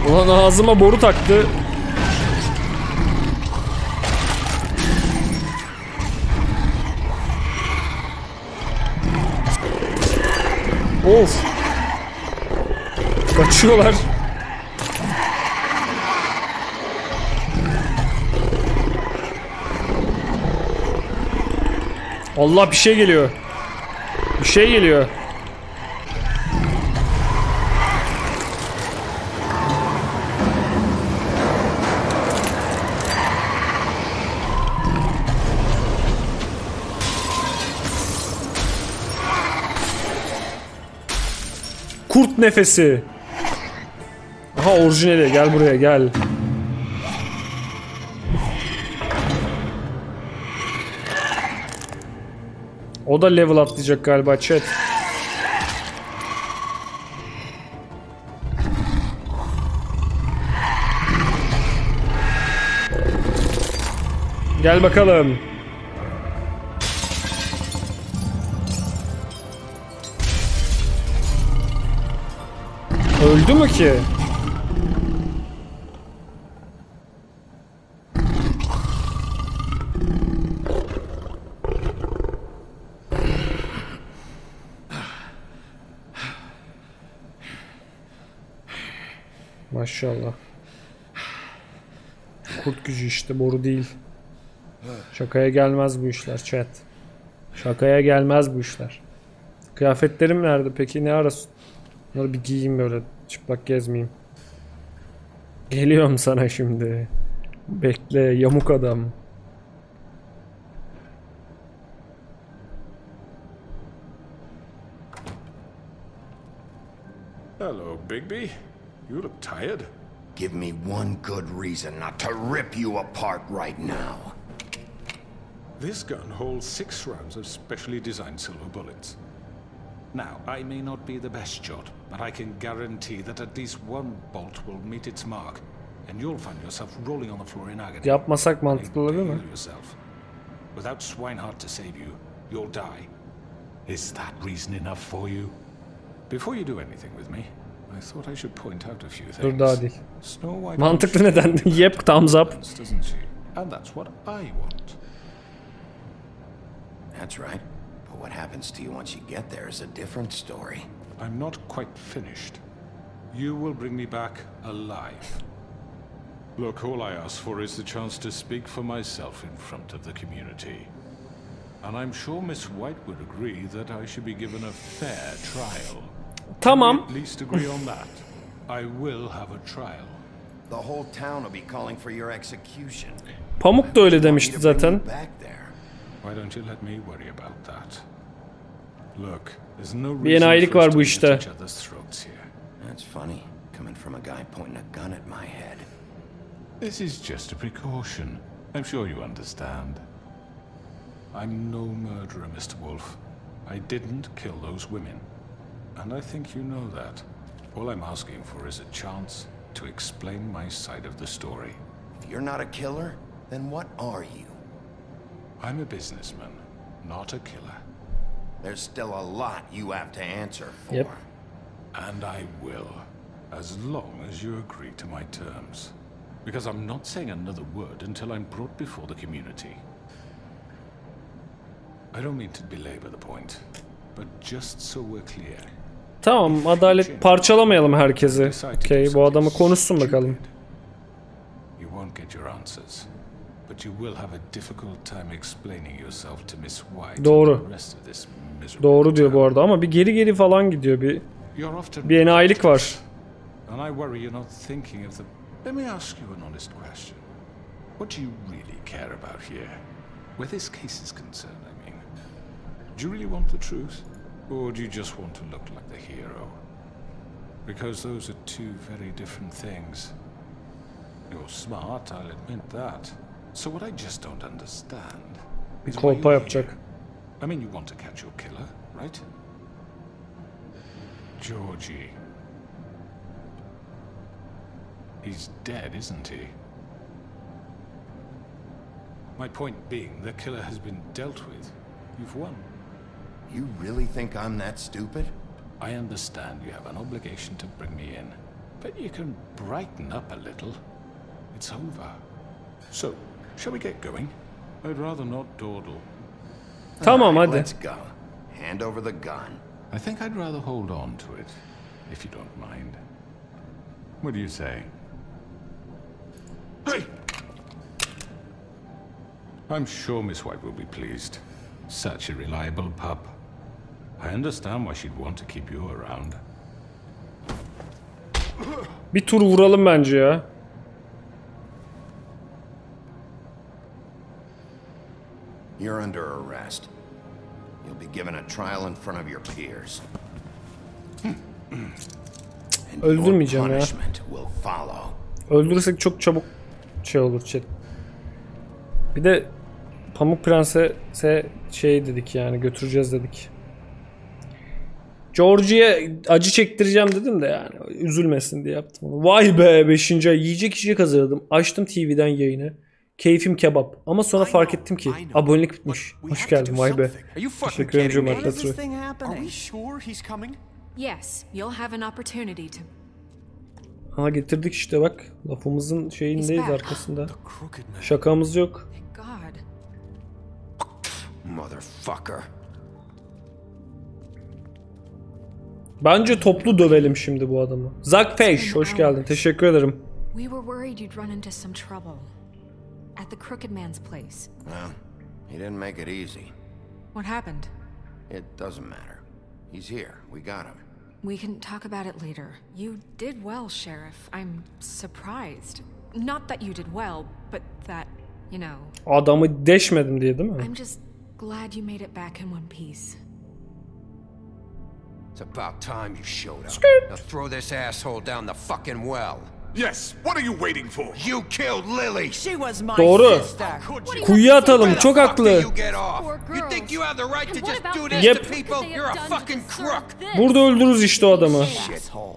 Ulan ağzıma boru taktı. Of. Kaçıyorlar. Allah bir şey geliyor. Bir şey geliyor. Kurt nefesi. Aha orijinali. Gel buraya gel. O da level atlayacak galiba chat. Gel bakalım. Öldü mü ki? Maşallah. Kurt gücü işte, boru değil. Şakaya gelmez bu işler chat. Şakaya gelmez bu işler. Kıyafetlerim nerede peki? Ne arasın? Bunları bir giyeyim böyle. Çıplak gezmeyeyim. Geliyorum sana şimdi. Bekle yamuk adam. Hello, Bigby. You look tired. Give me one good reason not to rip you apart right now. This gun holds 6 rounds of specially designed silver bullets. Now, I may not be the best shot, but I can guarantee that at least one bolt will meet its mark, and you'll find yourself rolling on the floor in agony. Yapmasak mantıklı olabilir mi? Without Swinehart to save you, you'll die. Is that reason enough for you? Before you do anything with me, I thought I should point out a few things. Dur daha değil. Mantıklı neden? Yep, thumbs up. Doesn't she? And that's what I want. That's right. But what happens to you once you get there is a different story. I'm not quite finished. You will bring me back alive. Look, all I ask for is the chance to speak for myself in front of the community. And I'm sure Miss White would agree that I should be given a fair trial. Tamam. Can we at least agree on that? I will have a trial. The whole town will be calling for your execution. Pamuk da öyle demişti zaten. Why don't you let me worry about that? Look, there's no Bir enayilik var bu işte. That's funny, coming from a guy pointing a gun at my head. This is just a precaution. I'm sure you understand. I'm no murderer, Mr. Wolf. I didn't kill those women. And I think you know that. All I'm asking for is a chance to explain my side of the story. If you're not a killer, then what are you? I'm a businessman, not a killer. There's still a lot you have to answer for. Yep. And I will, as long as you agree to my terms. Because I'm not saying another word until I'm brought before the community. I don't mean to belabor the point, but just so we're clear. Tamam, adalet, parçalamayalım herkesi. Okay, bu adamı konuşsun bakalım. You won't get your answers, but you will have a difficult time explaining yourself to Miss White. Doğru. Doğru diyor bu arada ama bir geri falan gidiyor, bir enayilik var. and I worry you're not thinking of the... Let me ask you an honest question. What do you really care about here? Where this case is concerned, I mean. Do you really want the truth? Or do you just want to look like the hero? Because those are two very different things. You're smart, I'll admit that. So what I just don't understand is why you're here. I mean, you want to catch your killer, right? Georgie. He's dead, isn't he? My point being, the killer has been dealt with. You've won. You really think I'm that stupid? I understand you have an obligation to bring me in, but you can brighten up a little. It's over. So, shall we get going? I'd rather not dawdle. Tamam, hadi. Let's go. Hand over the gun. I think I'd rather hold on to it, if you don't mind. What do you say? Hey! I'm sure Miss White will be pleased. Such a reliable pup. I understand why she'd want to keep you around. Bir tur vuralım bence ya. You're under arrest. You'll be given a trial in front of your peers. Öldürmeyeceğim ya. Öldürürsek çok çabuk şey olur chat. Bir de Pamuk Prenses'e şey dedik yani, götüreceğiz dedik. Georgie'ye acı çektireceğim dedim de yani üzülmesin diye yaptım onu. Vay be, 5. ay yiyecek içecek hazırladım. Açtım TV'den yayını. Keyfim kebap. Ama sonra fark ettim ki abonelik bitmiş. Hoş geldin, vay be. Teşekkür ederim Cömert. Yes, you'll have an opportunity to... Ha, getirdik işte bak. Lafımızın şeyindeyiz, arkasında. Şakamız yok. Motherfucker. Bence toplu dövelim şimdi bu adamı. Zakfeş, hoş geldin. Teşekkür ederim. We were worried you'd run into some trouble at the Crooked Man's place. Well, he didn't make it easy. What happened? It doesn't matter. He's here. We got him. We can talk about it later. You did well, Sheriff. I'm surprised. Not that you did well, but that, you know... Adamı deşmedim diye değil mi? I'm just glad you made it back in one piece. It's about time you showed up. Now throw this asshole down the fucking well. Yes, what are you waiting for? You killed Lily. She was my Doğru. sister. Kuyuya atalım, çok haklı. You think you have the right to just do this Yep. to people? You're a fucking crook. Burada öldürürüz işte o adamı.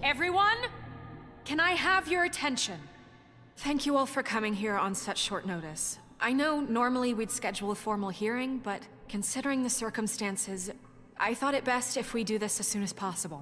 Everyone, can I have your attention? Thank you all for coming here on such short notice. I know normally we'd schedule a formal hearing, but considering the circumstances, I thought it best if we do this as soon as possible.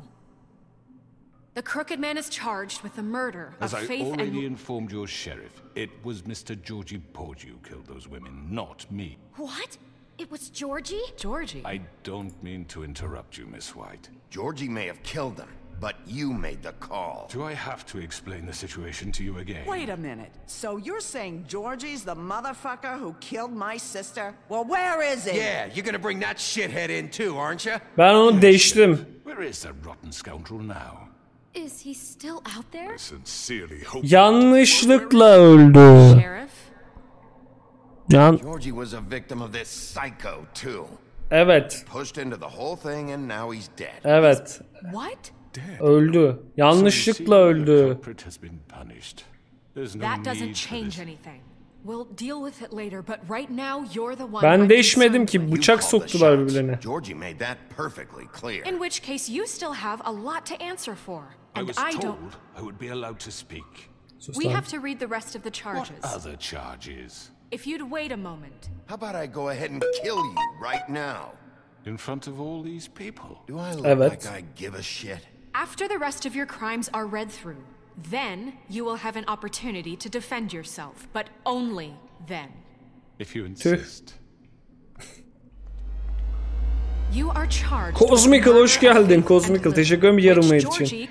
The Crooked Man is charged with the murder of Faith and... As I already informed your sheriff, it was Mr. Georgie Porgy who killed those women, not me. What? It was Georgie? Georgie? I don't mean to interrupt you, Miss White. Georgie may have killed them, but you made the call. Do I have to explain the situation to you again? Wait a minute. So you're saying Georgie's the motherfucker who killed my sister? Well, where is he? Yeah, you're gonna bring that shithead in too, aren't you? Ben onu değiştim. Where is the rotten scoundrel now? Is he still out there? I sincerely hope... Yanlışlıkla öldü. Sheriff? Georgie was a victim of this psycho too. Evet. Pushed into the whole thing and now he's dead. Evet. What? Öldü. Yanlışlıkla öldü. That doesn't change anything. We'll deal with it later, but right now you're the one. Ben değişmedim ki, bıçak soktular birbirlerine. Georgie made that perfectly clear. In which case you still have a lot to answer for. And I was told I would be allowed to speak. We have to read the rest of the charges. What other charges? If you'd wait a moment. How about I go ahead and kill you right now? In front of all these people? Do I look like I give a shit? After the rest of your crimes are read through, then you will have an opportunity to defend yourself, but only then. If you insist. You are charged. Cosmical, hoş geldin. Cosmical, teşekkür ederim yarım için.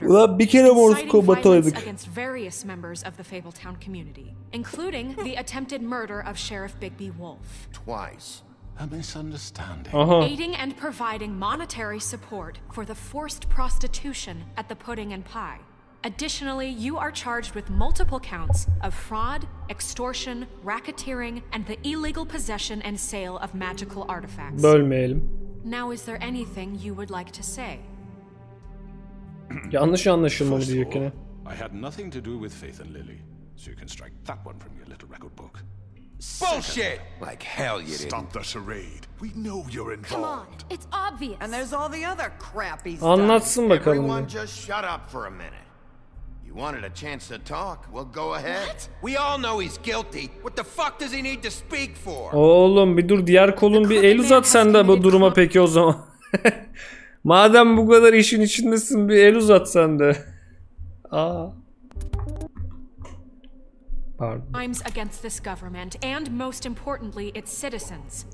Ulan bir kere Morse Kombat oynadık. Against various members of the Fabletown community, including the attempted murder of Sheriff Bigby Wolf. Twice. A misunderstanding. Aiding and providing monetary support for the forced prostitution at the Pudding and Pie. Additionally, you are charged with multiple counts of fraud, extortion, racketeering, and the illegal possession and sale of magical artifacts. Bölmeyelim. Now, is there anything you would like to say? Yanlış anlaşılmalı diyor yine. I had nothing to do with Faith and Lily, so you can strike that one from your little record book. Bullshit! Like hell you didn't. Stop the charade. We know you're involved. Come on, it's obvious. And there's all the other crappy stuff. Anlatsın bakalım. Everyone just shut up for a minute. You wanted a chance to talk? Well, go ahead. What? We all know he's guilty. What the fuck does he need to speak for? Oğlum bir dur, diğer kolun bir el uzat sen de bu duruma peki o zaman. Madem bu kadar işin içindesin bir el uzat sen de. Aa. Pardon. Crimes against this government and most importantly its citizens.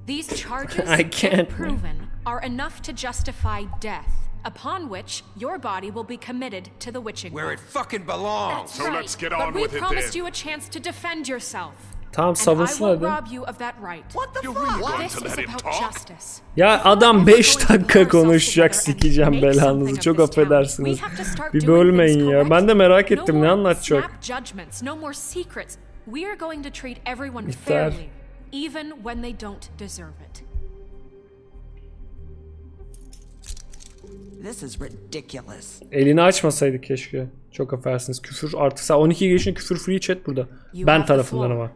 These charges, if proven, are enough to justify death, upon which your body will be committed to the witching where it fucking belongs. That's so right. let's get on with it then. But we promised you a chance to defend yourself. Tamam, savunsın hadi. Ya adam 5 dakika konuşacak, sikeceğim belanızı. Çok affedersiniz. Bir bölmeyin ya. Ben de merak ettim ne anlatacak. İftar. This is ridiculous. Elini açmasaydık keşke. Çok affedersiniz. Küfür artık 12 yaşında küfür free chat burada. Ben tarafından ama.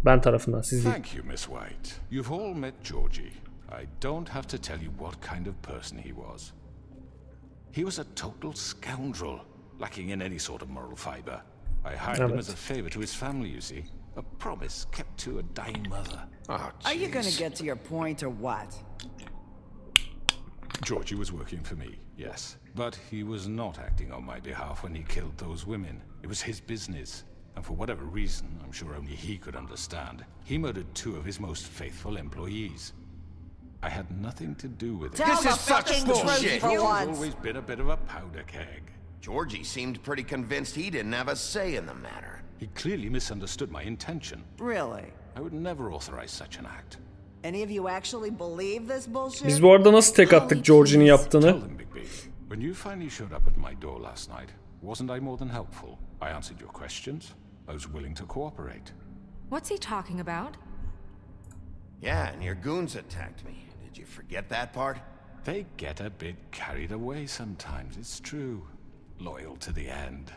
Ben tarafından, siz değil. Thank you, Miss White. You've all met Georgie. I don't have to tell you what kind of person he was. He was a total scoundrel, lacking in any sort of moral fiber. I hired him as a favor to his family, you see. A promise kept to a dying mother. Oh, are you gonna get to your point or what? Georgie was working for me, yes. But he was not acting on my behalf when he killed those women. It was his business. And for whatever reason, I'm sure only he could understand, he murdered 2 of his most faithful employees. I had nothing to do with it. This is such bullshit. He's always been a bit of a powder keg. Georgie seemed pretty convinced he didn't have a say in the matter. He clearly misunderstood my intention. Really? I would never authorize such an act. Any of you actually believe this bullshit? Biz bu arada nasıl tek attık Georgie'nin yaptığını? Tell them, Bigby. When you finally showed up at my door last night, wasn't I more than helpful? I answered your questions. I was willing to cooperate. What's he talking about? Yeah, and your goons attacked me. Did you forget that part? They get a bit carried away sometimes, it's true. Loyal to the end.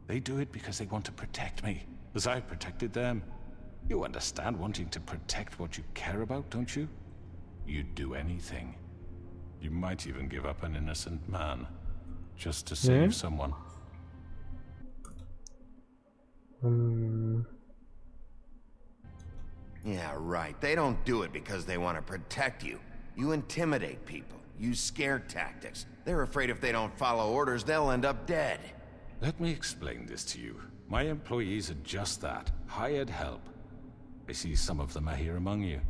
They do it because they want to protect me, as I protected them. You understand wanting to protect what you care about, don't you? You'd do anything. You might even give up an innocent man, just to save someone. Yeah, right. They don't do it because they want to protect you. You intimidate people, use scare tactics. They're afraid if they don't follow orders, they'll end up dead. Let me explain this to you. My employees are just that, hired help. I see some of them are here among you.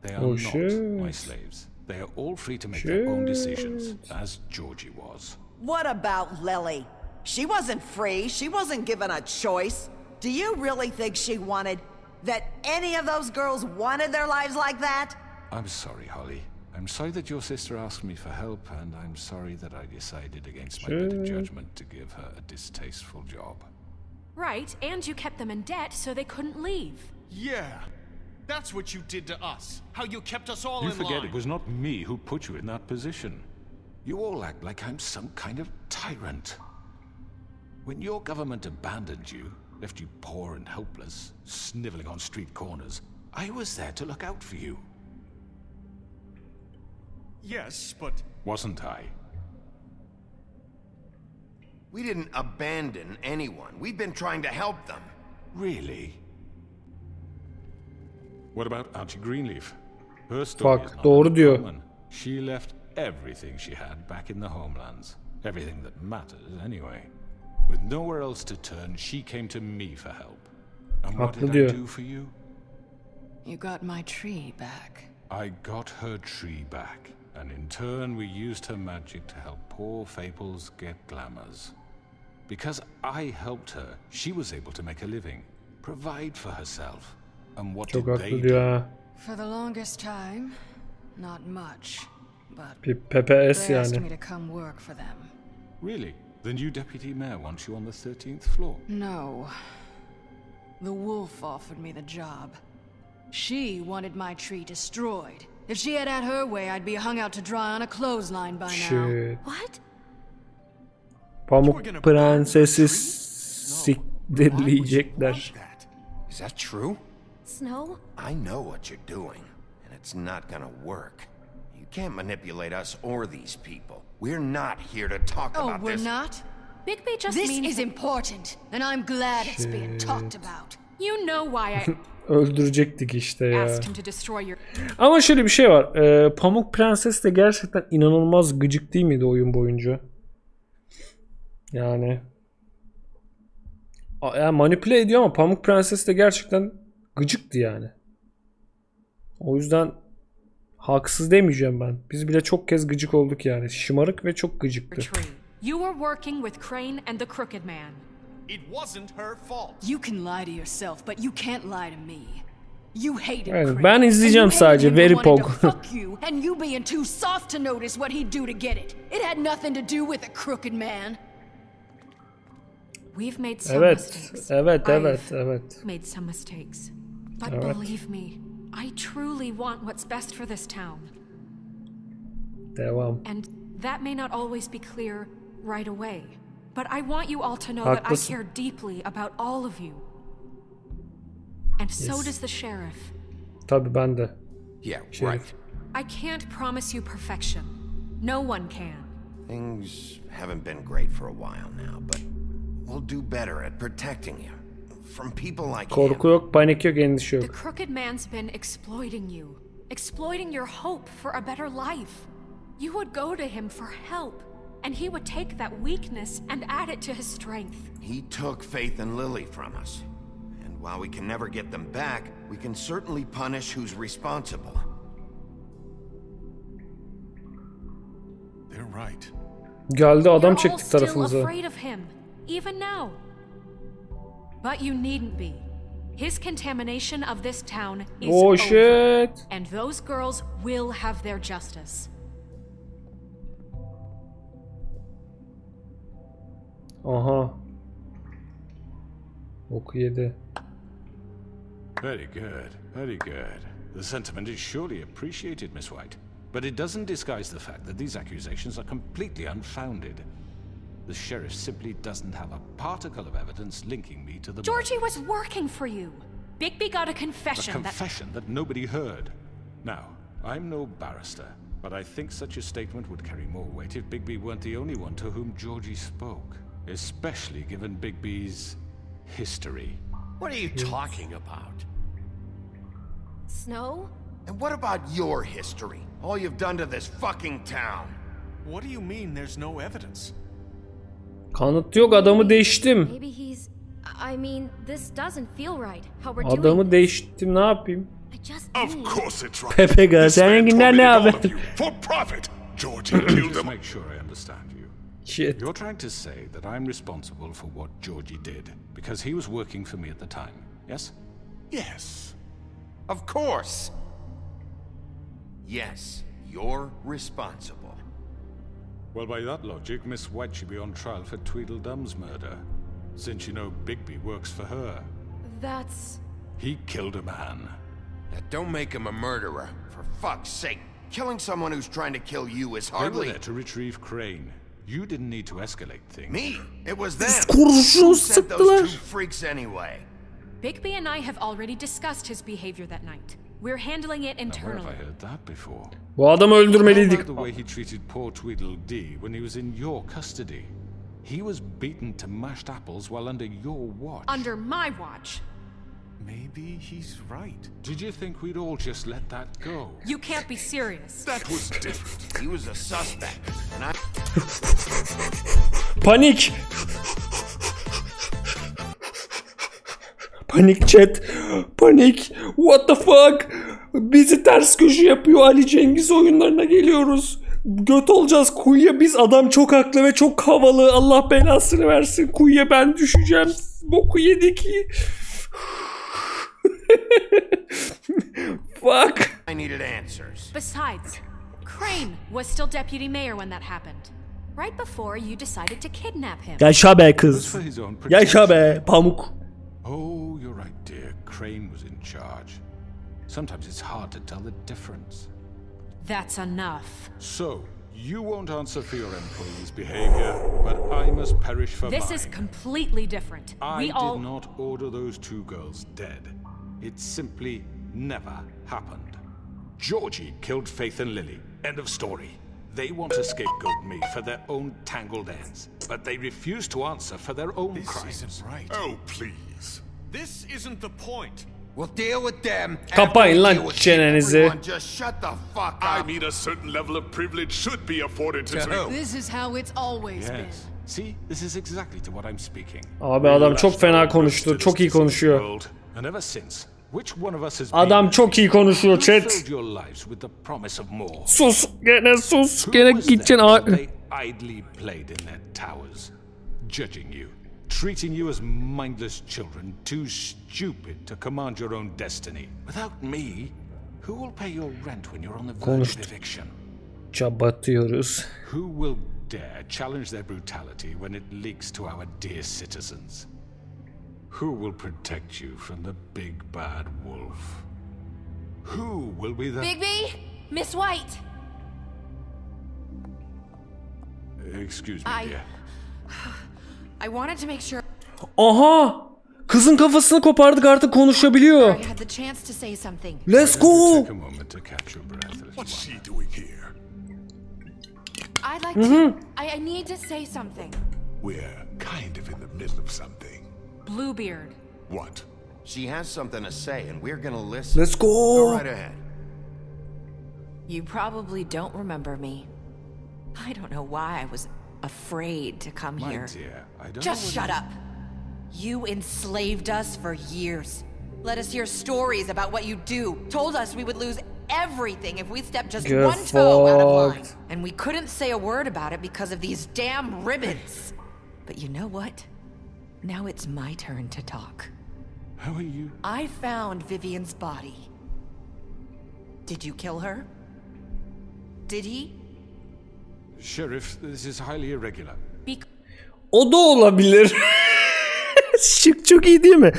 They are not my slaves. They are all free to make their own decisions, as Georgie was. What about Lily? She wasn't free. She wasn't given a choice. Do you really think she wanted... that any of those girls wanted their lives like that? I'm sorry, Holly. I'm sorry that your sister asked me for help, and I'm sorry that I decided against my better judgment to give her a distasteful job. Right, and you kept them in debt so they couldn't leave. Yeah, that's what you did to us. How you kept us all in line. You forget it was not me who put you in that position. You all act like I'm some kind of tyrant. When your government abandoned you, left you poor and helpless, sniveling on street corners, I was there to look out for you. Yes, but... Wasn't I? We didn't abandon anyone. We've been trying to help them. Really? What about Auntie Greenleaf? Her story is not doğru diyor. uncommon. She left everything she had back in the homelands. Everything that matters, anyway. With nowhere else to turn, she came to me for help. And what did I do for you? You got my tree back. I got her tree back, and in turn we used her magic to help poor Fables get glamours. Because I helped her, she was able to make a living, provide for herself. And what did they do? For the longest time, not much, but Bir PPS they asked yani. me to come work for them. Really? The new deputy mayor wants you on the 13th floor? No. The wolf offered me the job. She wanted my tree destroyed. If she had her way, I'd be hung out to dry on a clothesline by now. Shit. What? Pamuk Prensesi siktirleyecekler. Is that true? Snow? I know what you're doing, and it's not gonna work. You can't manipulate us or these people. We're not here to talk about we're this. not? Bigby just This means is important, and I'm glad it's being talked about. You know why I Öldürecektik işte ya. asked him to destroy your... Ama şöyle bir şey var. Pamuk Prenses de gerçekten inanılmaz gıcık değil miydi oyun boyunca? Yani manipüle ediyor ama Pamuk Prenses de gerçekten gıcıktı yani. O yüzden haksız demeyeceğim ben. Biz bile çok kez gıcık olduk yani. Şımarık ve çok gıcıktı. You were working with Crane and the Crooked Man. It wasn't her fault. You can lie to yourself, but you can't lie to me. You hated Yani Crane. ben izleyeceğim sadece. Very pog. Fuck you, and you being too soft to notice what he'd do to get it. It had nothing to do with a crooked man. We've made some mistakes. Evet. I've made some mistakes. But Evet. believe me, I truly want what's best for this town. Devam. And that may not always be clear right away. But I want you all to know that I Haklısın. care deeply about all of you. And so Yes. does the sheriff. Tabii ben de. Yeah, Şerif. right. I can't promise you perfection. No one can. Things haven't been great for a while now, but we'll do better at protecting you from people like him. Korku yok, panik yok, endişe The yok. Crooked Man's been exploiting you. Exploiting your hope for a better life. You would go to him for help. And he would take that weakness and add it to his strength. He took Faith and Lily from us. And while we can never get them back, we can certainly punish who's responsible. They're right. Geldi adam You're all çekti still tarafımıza. afraid of him, even now. But you needn't be. His contamination of this town is Oh over. shit. And those girls will have their justice. Aha. Oku yedi. Very good, very good. The sentiment is surely appreciated, Miss White. But it doesn't disguise the fact that these accusations are completely unfounded. The sheriff simply doesn't have a particle of evidence linking me to the Georgie was working for you. Bigby got a confession. A confession that nobody heard. Now, I'm no barrister, but I think such a statement would carry more weight if Bigby weren't the only one to whom Georgie spoke. Especially given Bigby's history. What are you talking about? Snow? And what about your history? All you've done to this fucking town. What do you mean there's no evidence? Kanıt yok, adamı değiştim. Maybe he's... I mean, this doesn't feel right. How we're doing Adamı değiştim, ne yapayım? Of course it's right. Pepe gaz, senin günler ne haber? For profit. Georgie killed Just them. make sure I understand you. Shit. You're trying to say that I'm responsible for what Georgie did because he was working for me at the time, yes? Yes. Of course. Yes, you're responsible. Well, by that logic, Miss White should be on trial for Tweedledum's murder, since you know Bigby works for her. That's... He killed a man. Now, don't make him a murderer, for fuck's sake. Killing someone who's trying to kill you is They were hardly... there to retrieve Crane. You didn't need to escalate things. Me? It was them. Kurşun Who sent those sıktılar. two freaks anyway? Bigby and I have already discussed his behavior that night. We're handling it Now, where internally. have I heard that before? Bu adamı How öldürmeliydik. about the way he treated poor Tweedledee when he was in your custody? He was beaten to mashed apples while under your watch. Under my watch. Maybe he's right. Did you think we'd all just let that go? You can't be serious. That was different. He was a suspect, and I... Panik. Panik chat. Panik. What the fuck? Bizi ters köşe yapıyor. Ali Cengiz oyunlarına geliyoruz. Göt olacağız kuyuya. Biz adam çok haklı ve çok havalı. Allah belasını versin. Kuyuya ben düşeceğim. Boku yedik. fuck? I needed answers. Besides, Crane was still deputy mayor when that happened. Right before you decided to kidnap him. Yaşa be kız. Yaşa be pamuk. Oh, you're right, dear. Crane was in charge. Sometimes it's hard to tell the difference. That's enough. So, you won't answer for your employees' behavior, but I must perish for mine. This is completely different. I did not order those two girls dead. It simply never happened. Georgie killed Faith and Lily. End of story. They want to scapegoat me for their own tangled ends, but they refuse to answer for their own crimes. This isn't right. Oh, please. This isn't the point. We'll deal with them. Kapayın lan çenenizi. Just shut the fuck up. I mean, a certain level of privilege should be afforded to me. This is how it's always been. Yes. See, this is exactly to what I'm speaking. Abi adam çok fena konuştu. Çok iyi konuşuyor. And ever since, which one of us has Adam çok iyi konuşuyor chat. filled your lives with the promise of more? Sus gene sus. Who Gene was gideceksin. there while they idly played in their towers, judging you, treating you as mindless children, too stupid to command your own destiny. Without me, who will pay your rent when you're on the verge of eviction? Batıyoruz. Who will dare challenge their brutality when it leaks to our dear citizens? Who will protect you from the big bad wolf? Who will be the... Bigby? Miss White! Excuse me, dear. I wanted to make sure Aha! Kızın kafasını kopardık, artık konuşabiliyor. I had the chance to say something. Let's go! Take a moment to catch your breath. What's she doing here? I'd like to... I need to say something. We're kind of in the middle of something. Bluebeard. What? She has something to say, and we're gonna listen. Let's go! Go right ahead. You probably don't remember me. I don't know why I was afraid to come My here. dear, I don't Just know shut up. You enslaved us for years. Let us hear stories about what you do. Told us we would lose everything if we stepped just Get one toe out of line. fucked. And we couldn't say a word about it because of these damn ribbons. But you know what? Now it's my turn to talk. How are you? I found Vivian's body. Did you kill her? Did he? Sheriff, this is highly irregular. O da olabilir. Şık çok iyi değil mi?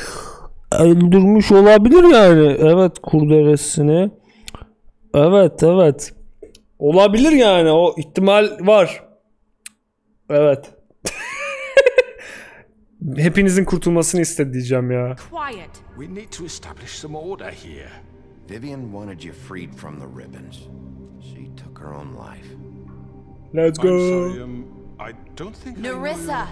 Öldürmüş olabilir yani. Evet, kurdelesini. Evet, evet. Olabilir yani, o ihtimal var. Evet. Hepinizin kurtulmasını istedi diyeceğim ya. Quiet. We need to establish some order here. Vivian wanted you freed from the ribbons. She took her own life. Let's go. I'm sorry, I don't think Narissa.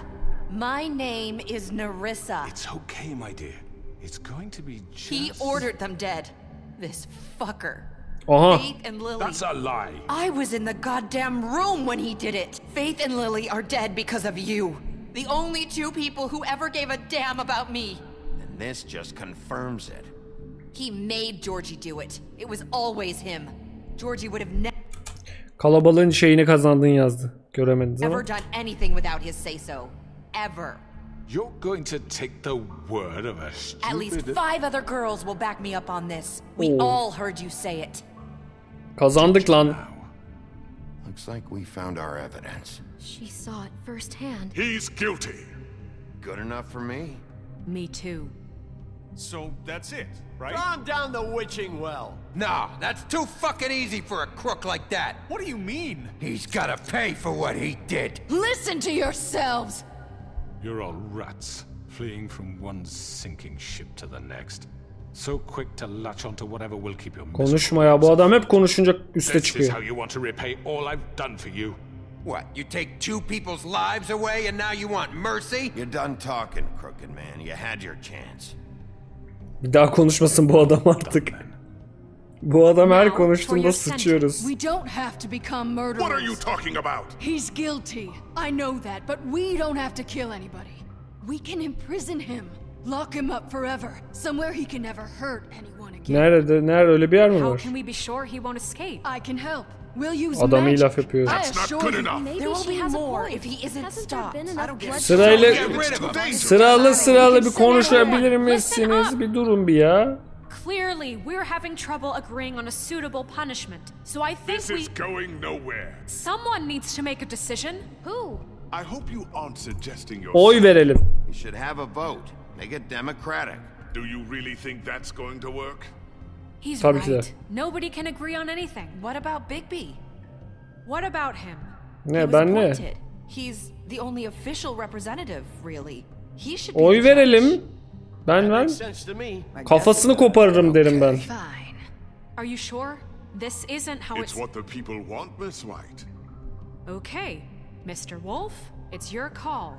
My name is Narissa. It's okay, my dear. It's going to be just... He ordered them dead. This fucker. Aha. Faith and Lily. That's a lie. I was in the goddamn room when he did it. Faith and Lily are dead because of you. The only two people who ever gave a damn about me. And this just confirms it. He made Georgie do it. It was always him. Georgie would have never Kalabalığın şeyini kazandın yazdı. Göremediniz ama. done anything without his say-so. Ever. You're going to take the word of a stupid... At least 5 other girls will back me up on this. We Oh. all heard you say it. Kazandık lan. Looks like we found our evidence. She saw it firsthand. He's guilty. Good enough for me? Me too. So that's it, right? Calm down the witching well. No, that's too fucking easy for a crook like that. What do you mean? He's gotta pay for what he did. Listen to yourselves! You're all rats, fleeing from one sinking ship to the next. So quick to latch onto whatever will keep your... Konuşma ya, bu adam hep konuşunca üste This is how çıkıyor. you want to repay all I've done for you. What, you take 2 people's lives away and now you want mercy? You're done talking, crooked man. You had your chance. Bir daha konuşmasın bu adam artık. Bu adam her konuştuğunda sıçıyoruz. We don't have to become murderers. What are you talking about? He's guilty. I know that, but we don't have to kill anybody. We can imprison him. Lock him up forever. Somewhere he can never hurt anyone again. Nerede? Nerede? Öyle bir yer mi How var? can we be sure he won't escape? I can help. We'll use Adam iyi magic. laf yapıyor. That's not good enough. There will be more if he isn't stopped. I don't get Sırayla It's too dangerous. sırayla bir konuşabilir misiniz? Bir durun bir ya. clearly we're having trouble agreeing on a suitable punishment. So I think this is going nowhere. Someone needs to make a decision. Who? I hope you aren't suggesting your Oy verelim. You should have a vote. Make it democratic. Do you really think that's going to work? He's Tabii ki de. right. Nobody can agree on anything. What about Bigby? What about him? Ne ben ne? He's the only official representative, really. He should be Oy verelim. Ben kafasını koparırım derim ben. Fine. Are you sure? This isn't how It's what the people want, Miss White. Okay, Mr. Wolf, it's your call.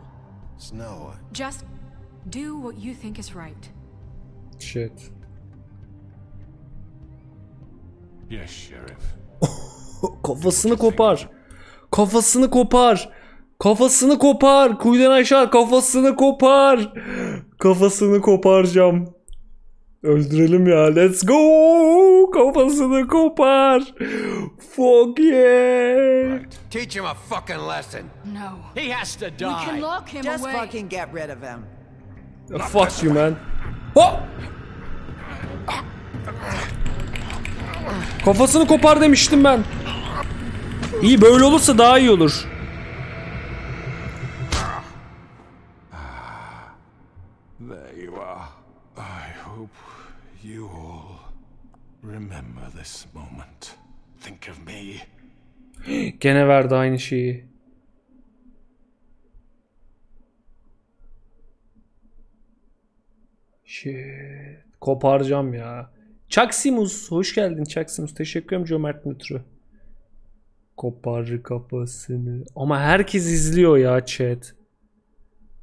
Snow. Just do what you think is right. Shit. Yes, Sheriff. Kafasını kopar. Kafasını kopar. Kafasını kopar. Kuyudan aşağı kafasını kopar. Kafasını koparacağım. Öldürelim ya. Let's go. Kafasını kopar. Fuck yeah. Teach him a fucking lesson. No. He has to die. We can lock him Just away. fucking get rid of him. Fuck you man. Oh! Kafasını kopar demiştim ben. İyi böyle olursa daha iyi olur. There you are. I hope you all remember this moment. Think of me. Gene verdi aynı şeyi. Shit. Koparacağım ya. Çaksimus. Hoş geldin Çaksimus. Teşekkür ederim cömert mütrü. Kopar kafasını. Ama herkes izliyor ya chat.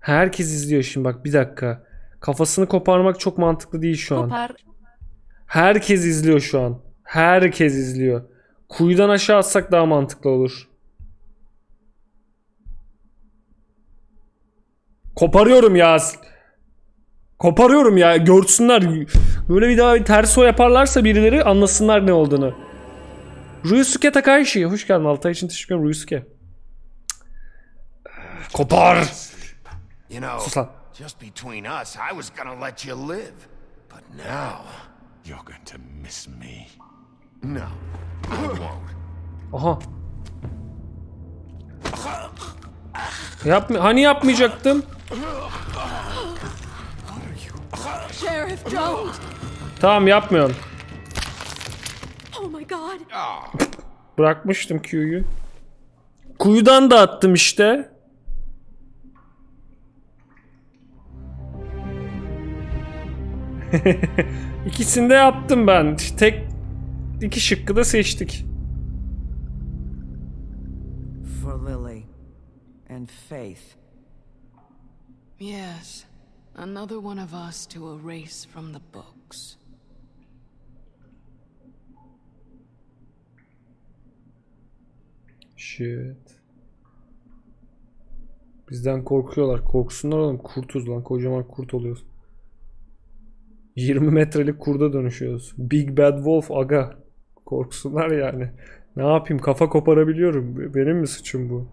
Herkes izliyor şimdi bak bir dakika. Kafasını koparmak çok mantıklı değil şu an. Kopar. Herkes izliyor şu an. Herkes izliyor. Kuyudan aşağı atsak daha mantıklı olur. Koparıyorum ya. Koparıyorum ya. Görsünler. Böyle bir daha bir ters o yaparlarsa birileri anlasınlar ne olduğunu. Ryusuke Takahashi. Hoş geldin. Altay için teşekkür ederim Ryusuke. Kopar. You know, just between us, I was gonna let you live. But now... You're going to miss me. No, I won't. Aha. Hani yapmayacaktım? Sheriff, don't. Tamam yapmıyorum. Oh my god. Bırakmıştım Q'yu. Kuyudan da attım işte. İkisini de yaptım ben. İki şıkkı da seçtik. For Lily and Faith. Yes, another one of us to erase from the books. Shit. Bizden korkuyorlar. Korksunlar oğlum. Kurtuz lan. Kocaman kurt oluyoruz. 20 metrelik kurda dönüşüyoruz. Big Bad Wolf aga. Korksunlar yani. Ne yapayım? Kafa koparabiliyorum. Benim mi suçum bu?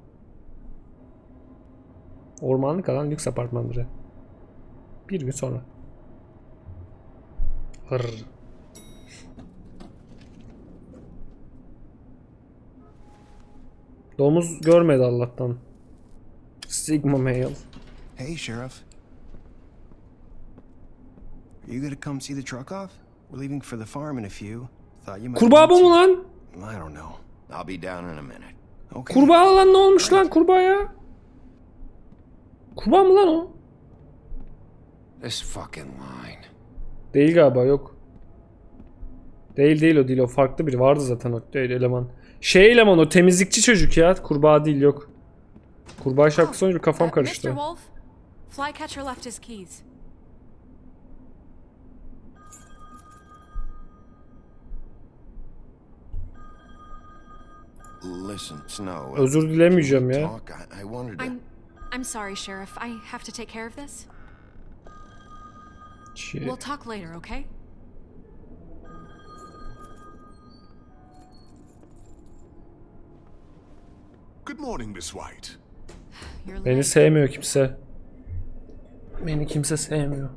Ormanlık alan lüks apartmanları. Bir gün sonra. Hırr. Domuz görmedi Allah'tan. Sigma male. Hey, Sheriff. Are you gonna come see the truck off? We're leaving for the farm in a few. Thought you might. Kurbağa bu mu lan? I don't know. I'll be down in a minute. Okay. Kurbağa lan ne olmuş lan kurbağaya? Kurbağa mı lan o? This fucking line. Değil galiba yok. Değil o değil o farklı biri vardı zaten o değil eleman. Şey eleman o temizlikçi çocuk ya kurbağa değil yok. Kurbağa şarkısı sonucu kafam karıştı. Mr. Wolf, Flycatcher left his keys. Listen, Snow. Özür dilemeyeceğim ya. I wanted to... I'm sorry, Sheriff. I have to take care of this. Shit. We'll talk later, okay? Good morning, Miss White. Beni sevmiyor kimse. Beni kimse sevmiyor.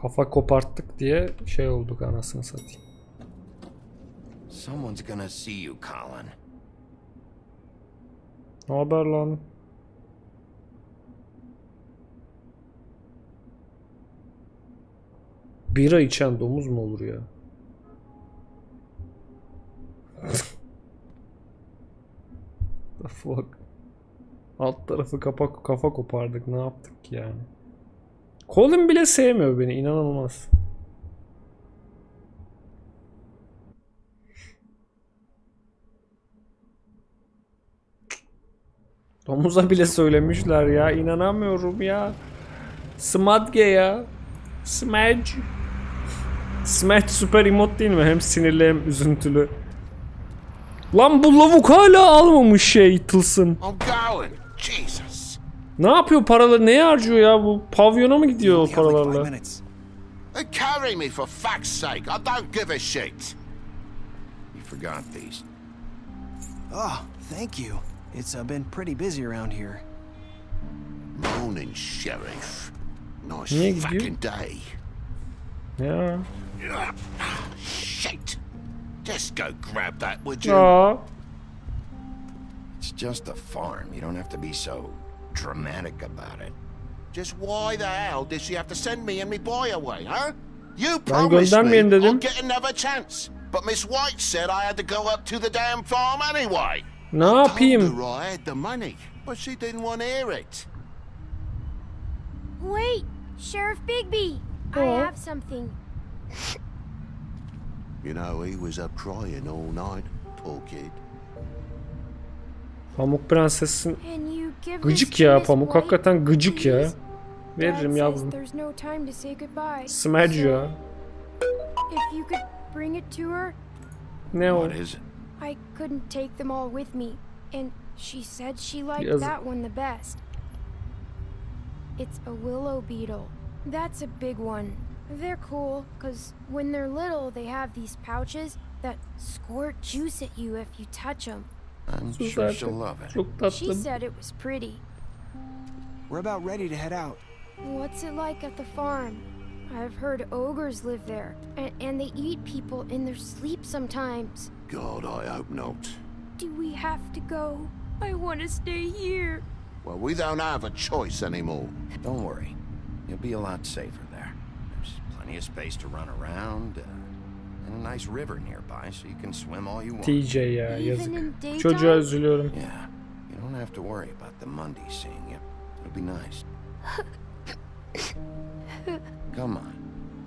Kafa koparttık diye şey olduk anasını satayım. Someone's gonna see you, Colin. Ne haber lan? Bira içen domuz mu olur ya? The fuck. Alt tarafı kafa kopardık. Ne yaptık ki yani? Colin bile sevmiyor beni. İnanılmaz. Domuza bile söylemişler ya. İnanamıyorum ya. Smudge ya. Smudge. Smudge süper emot değil mi? Hem sinirli hem üzüntülü. Lan bu lavuk hala almamış şey tılsım. Ne yapıyor paraları? Neye harcıyor ya? Bu pavyona mı gidiyor o paralarla? Carry me for fuck's sake. I don't give a shit. You forgot these. Oh, thank you. It's been pretty busy around here. Morning, Sheriff. Nice Niye fucking gidiyor? day. Ya. Shit. Just go grab that, would you? Ya. It's just a farm. You don't have to be so dramatic about it. Just why the hell did she have to send me and me boy away, huh? You Ben promised me göndermeyin dedim. I'd get another chance. But Miss White said I had to go up to the damn farm anyway. Ne yapayım? I told her I had the money, but she didn't want to hear it. Wait, Sheriff Bigby. I have something. You know, he was up crying all night, poor kid. Pamuk Prenses'in Can you give gıcık this to ya Miss Pamuk. White, Hakikaten gıcık ya. please? Veririm Dad yavrum. says there's no time to say goodbye. Smudge ya. If you could bring it to her. Ne o? What is it? I couldn't take them all with me, and she said she liked Yazık. that one the best. It's a willow beetle. That's a big one. They're cool, because when they're little, they have these pouches that squirt juice at you if you touch them. I'm sure she'll love it. Çok She tatlı. said it was pretty. We're about ready to head out. What's it like at the farm? I've heard ogres live there, and they eat people in their sleep sometimes. God, I hope not. Do we have to go? I want to stay here. Well, we don't have a choice anymore. Don't worry. You'll be a lot safer there. There's plenty of space to run around, and a nice river nearby so you can swim all you want. TJ ya yazık. Even in daytime? Çocuğa üzülüyorum. Yeah, you don't have to worry about the Monday seeing you. It'll be nice. Come on,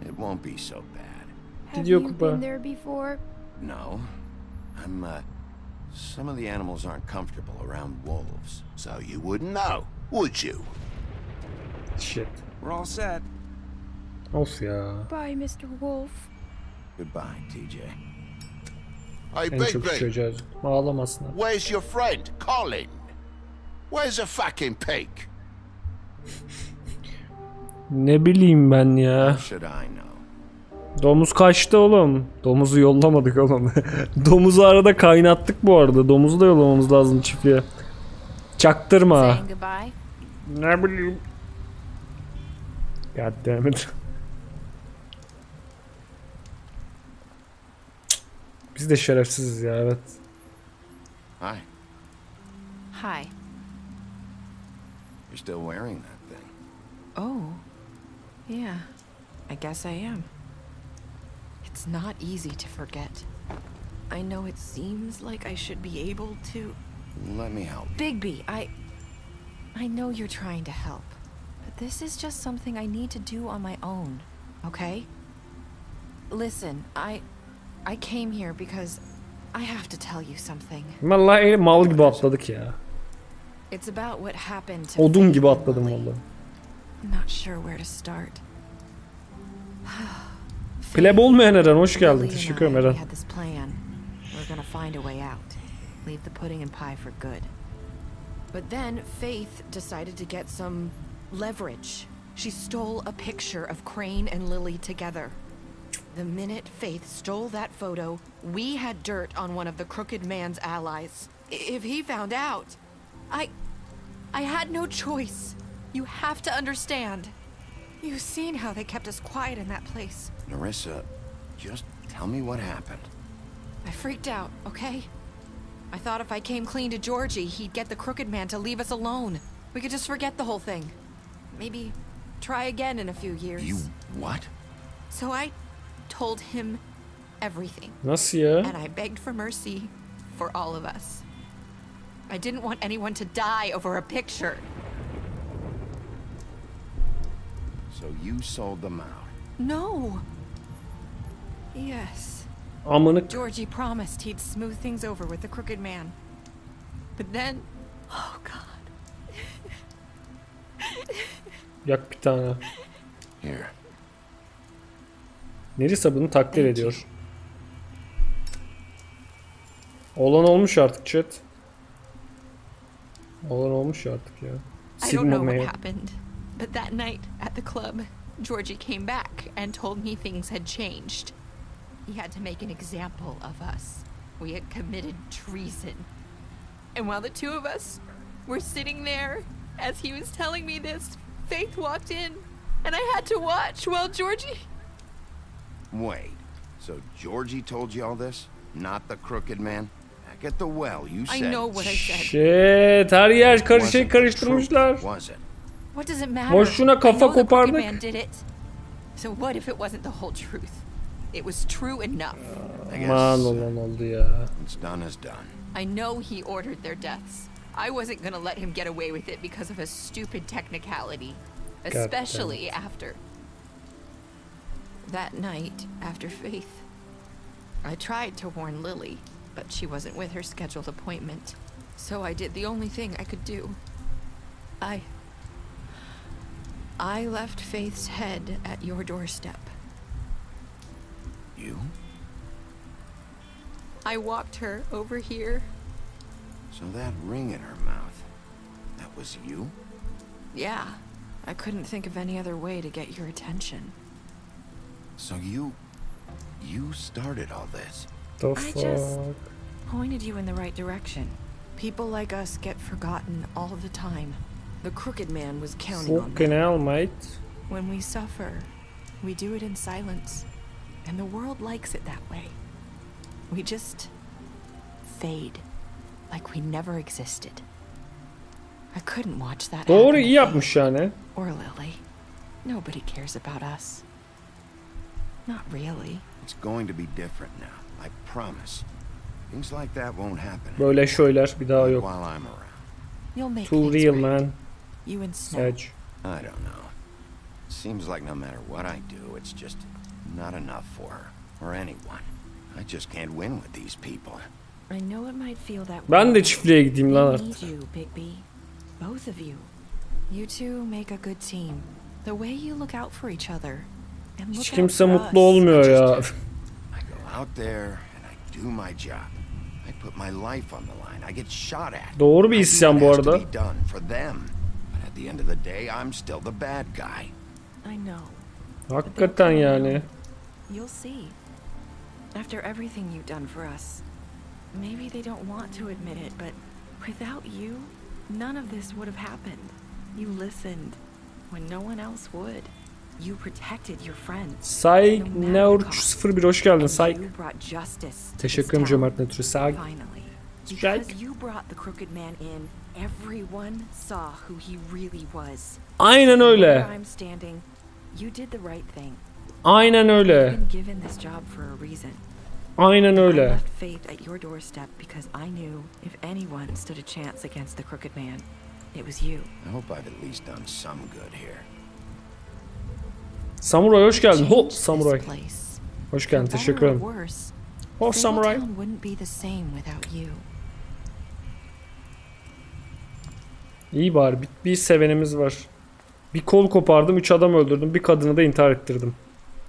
it won't be so bad. Have you been there before? No, some of the animals aren't comfortable around wolves. So you wouldn't know, would you? Shit. We're all set. Of ya. Bye, Mr. Wolf. Goodbye, TJ. Hey, En çok Bigby, çocuğa üzüldüm. Ağlamasın. where's your friend, Colin? Where's the fucking pig? Ne bileyim ben ya. Should I know? Domuz kaçtı oğlum. Domuzu yollamadık oğlum. Domuzu arada kaynattık bu arada. Domuzu da yollamamız lazım çiftliğe. Çaktırma. Saying goodbye? Ne bileyim. God damn it. Biz de şerefsiziz ya, evet. Hi. Hi. You're still wearing that thing. Oh. Yeah. I guess I am. It's not easy to forget. I know it seems like I should be able to... Let me help. Bigby, I know you're trying to help. But this is just something I need to do on my own, okay? Listen, I came here because I have to tell you something. Vallahi mal gibi atladık ya. It's about what happened to Odun gibi atladım vallahi. I'm not sure where to start. Pleb olmayan Eren, hoş geldin. Lily Teşekkür and ederim I, Eren. we had this plan. We're gonna find a way out. Leave the pudding and pie for good. But then Faith decided to get some leverage. She stole a picture of Crane and Lily together. The minute Faith stole that photo, we had dirt on one of the crooked man's allies. If he found out, I had no choice. You have to understand. You've seen how they kept us quiet in that place. Nerissa, just tell me what happened. I freaked out, okay? I thought if I came clean to Georgie, he'd get the Crooked Man to leave us alone. We could just forget the whole thing. Maybe try again in a few years. You what? So I told him everything. Nasıl ya? And I begged for mercy for all of us. I didn't want anyone to die over a picture. So you sold them out? No. Yes. Amınık. Georgie promised he'd smooth things over with the Crooked Man. But then... Oh, God. Yak bir tane. Here. Nerissa bunu takdir ediyor. Olan olmuş artık chat. Olan olmuş artık ya. I don't know what happened, but that night at the club, Georgie came back and told me things had changed. He had to make an example of us. We had committed treason. And while the two of us were sitting there, as he was telling me this, Faith walked in, and I had to watch while Georgie... Wait, so Georgie told you all this? Not the Crooked Man? Back at the well, you said... I know what I said. Shit, her yer karıştırmışlar. Was it? What does it matter? Boşuna kafa kopardık. Man did it. So what if it wasn't the whole truth? It was true enough. Aman olan oldu ya. It's done is done. I know he ordered their deaths. I wasn't gonna let him get away with it because of a stupid technicality. Especially after... That night, after Faith, I tried to warn Lily, but she wasn't with her scheduled appointment. So I did the only thing I could do. I left Faith's head at your doorstep. You? I walked her over here. So that ring in her mouth, that was you? Yeah. I couldn't think of any other way to get your attention. So you started all this? I just pointed you in the right direction. People like us get forgotten all the time. The Crooked Man was counting on Fucking hell, mate. When we suffer, we do it in silence. And the world likes it that way. We just fade. Like we never existed. I couldn't watch that Doğru, iyi yapmış yani. Or Lily. Nobody cares about us. Not really. It's going to be different now. I promise. Things like that won't happen. Böyle şeyler bir daha yok. While I'm around. You'll make Too real, man. You and Snow. Sedge. I don't know. It seems like no matter what I do, it's just not enough for her or anyone. I just can't win with these people. I know it might feel that way. Ben de çiftliğe gideyim lan artık. You, Bigby. Both of you. You two make a good team. The way you look out for each other. And look Hiç kimse out for mutlu us. olmuyor ya. I go out there and I do my job. I put my life on the line. I get shot at. Doğru bir isyan bu arada. It has to be done for them. But at the end of the day, I'm still the bad guy. I know. Hakikaten yani. You'll see. After everything you've done for us. Maybe they don't want to admit it, but without you, none of this would have happened. You listened when no one else would. You protected your friends. Say Neur 301 hoş geldin Say. You brought justice. Teşekkür ederim cömert Nötrü. Say. Finally. Because you brought the Crooked Man in, everyone saw who he really was. Aynen öyle. I'm standing. You did the right thing. Aynen öyle. You've been given this job for a reason. Aynen I öyle. left Faith at your doorstep because I knew if anyone stood a chance against the Crooked Man, it was you. I hope I've at least done some good here. Samuray hoş geldin. Ho Samuray. Hoş geldin. Teşekkür ederim. Ho Samuray. Wouldn't be the same without you. İyi bari bir sevenimiz var. Bir kol kopardım, 3 adam öldürdüm, bir kadını da intihar ettirdim.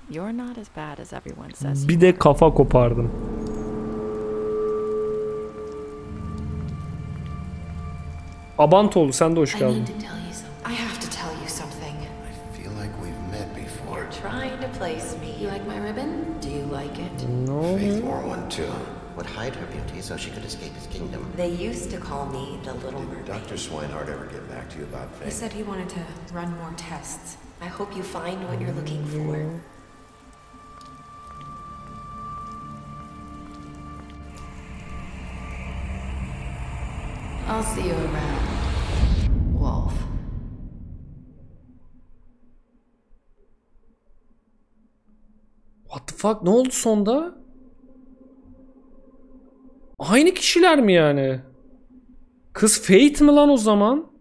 You're not as bad as everyone says. Bir de kafa kopardım. Abantoğlu sen de hoş geldin. I have to tell you something. I feel like we've met before. You're trying to place me. You like my ribbon? Do you like it? No. Faith wore one too. Would hide her beauty so she could escape his kingdom. They used to call me the Little Mermaid. Did Dr. Swinehart ever get back to you about Faith? He said he wanted to run more tests. I hope you find what you're looking for. I'll see you around, Wolf. What the fuck? Ne oldu sonda? Aynı kişiler mi yani? Kız Fate mi lan o zaman?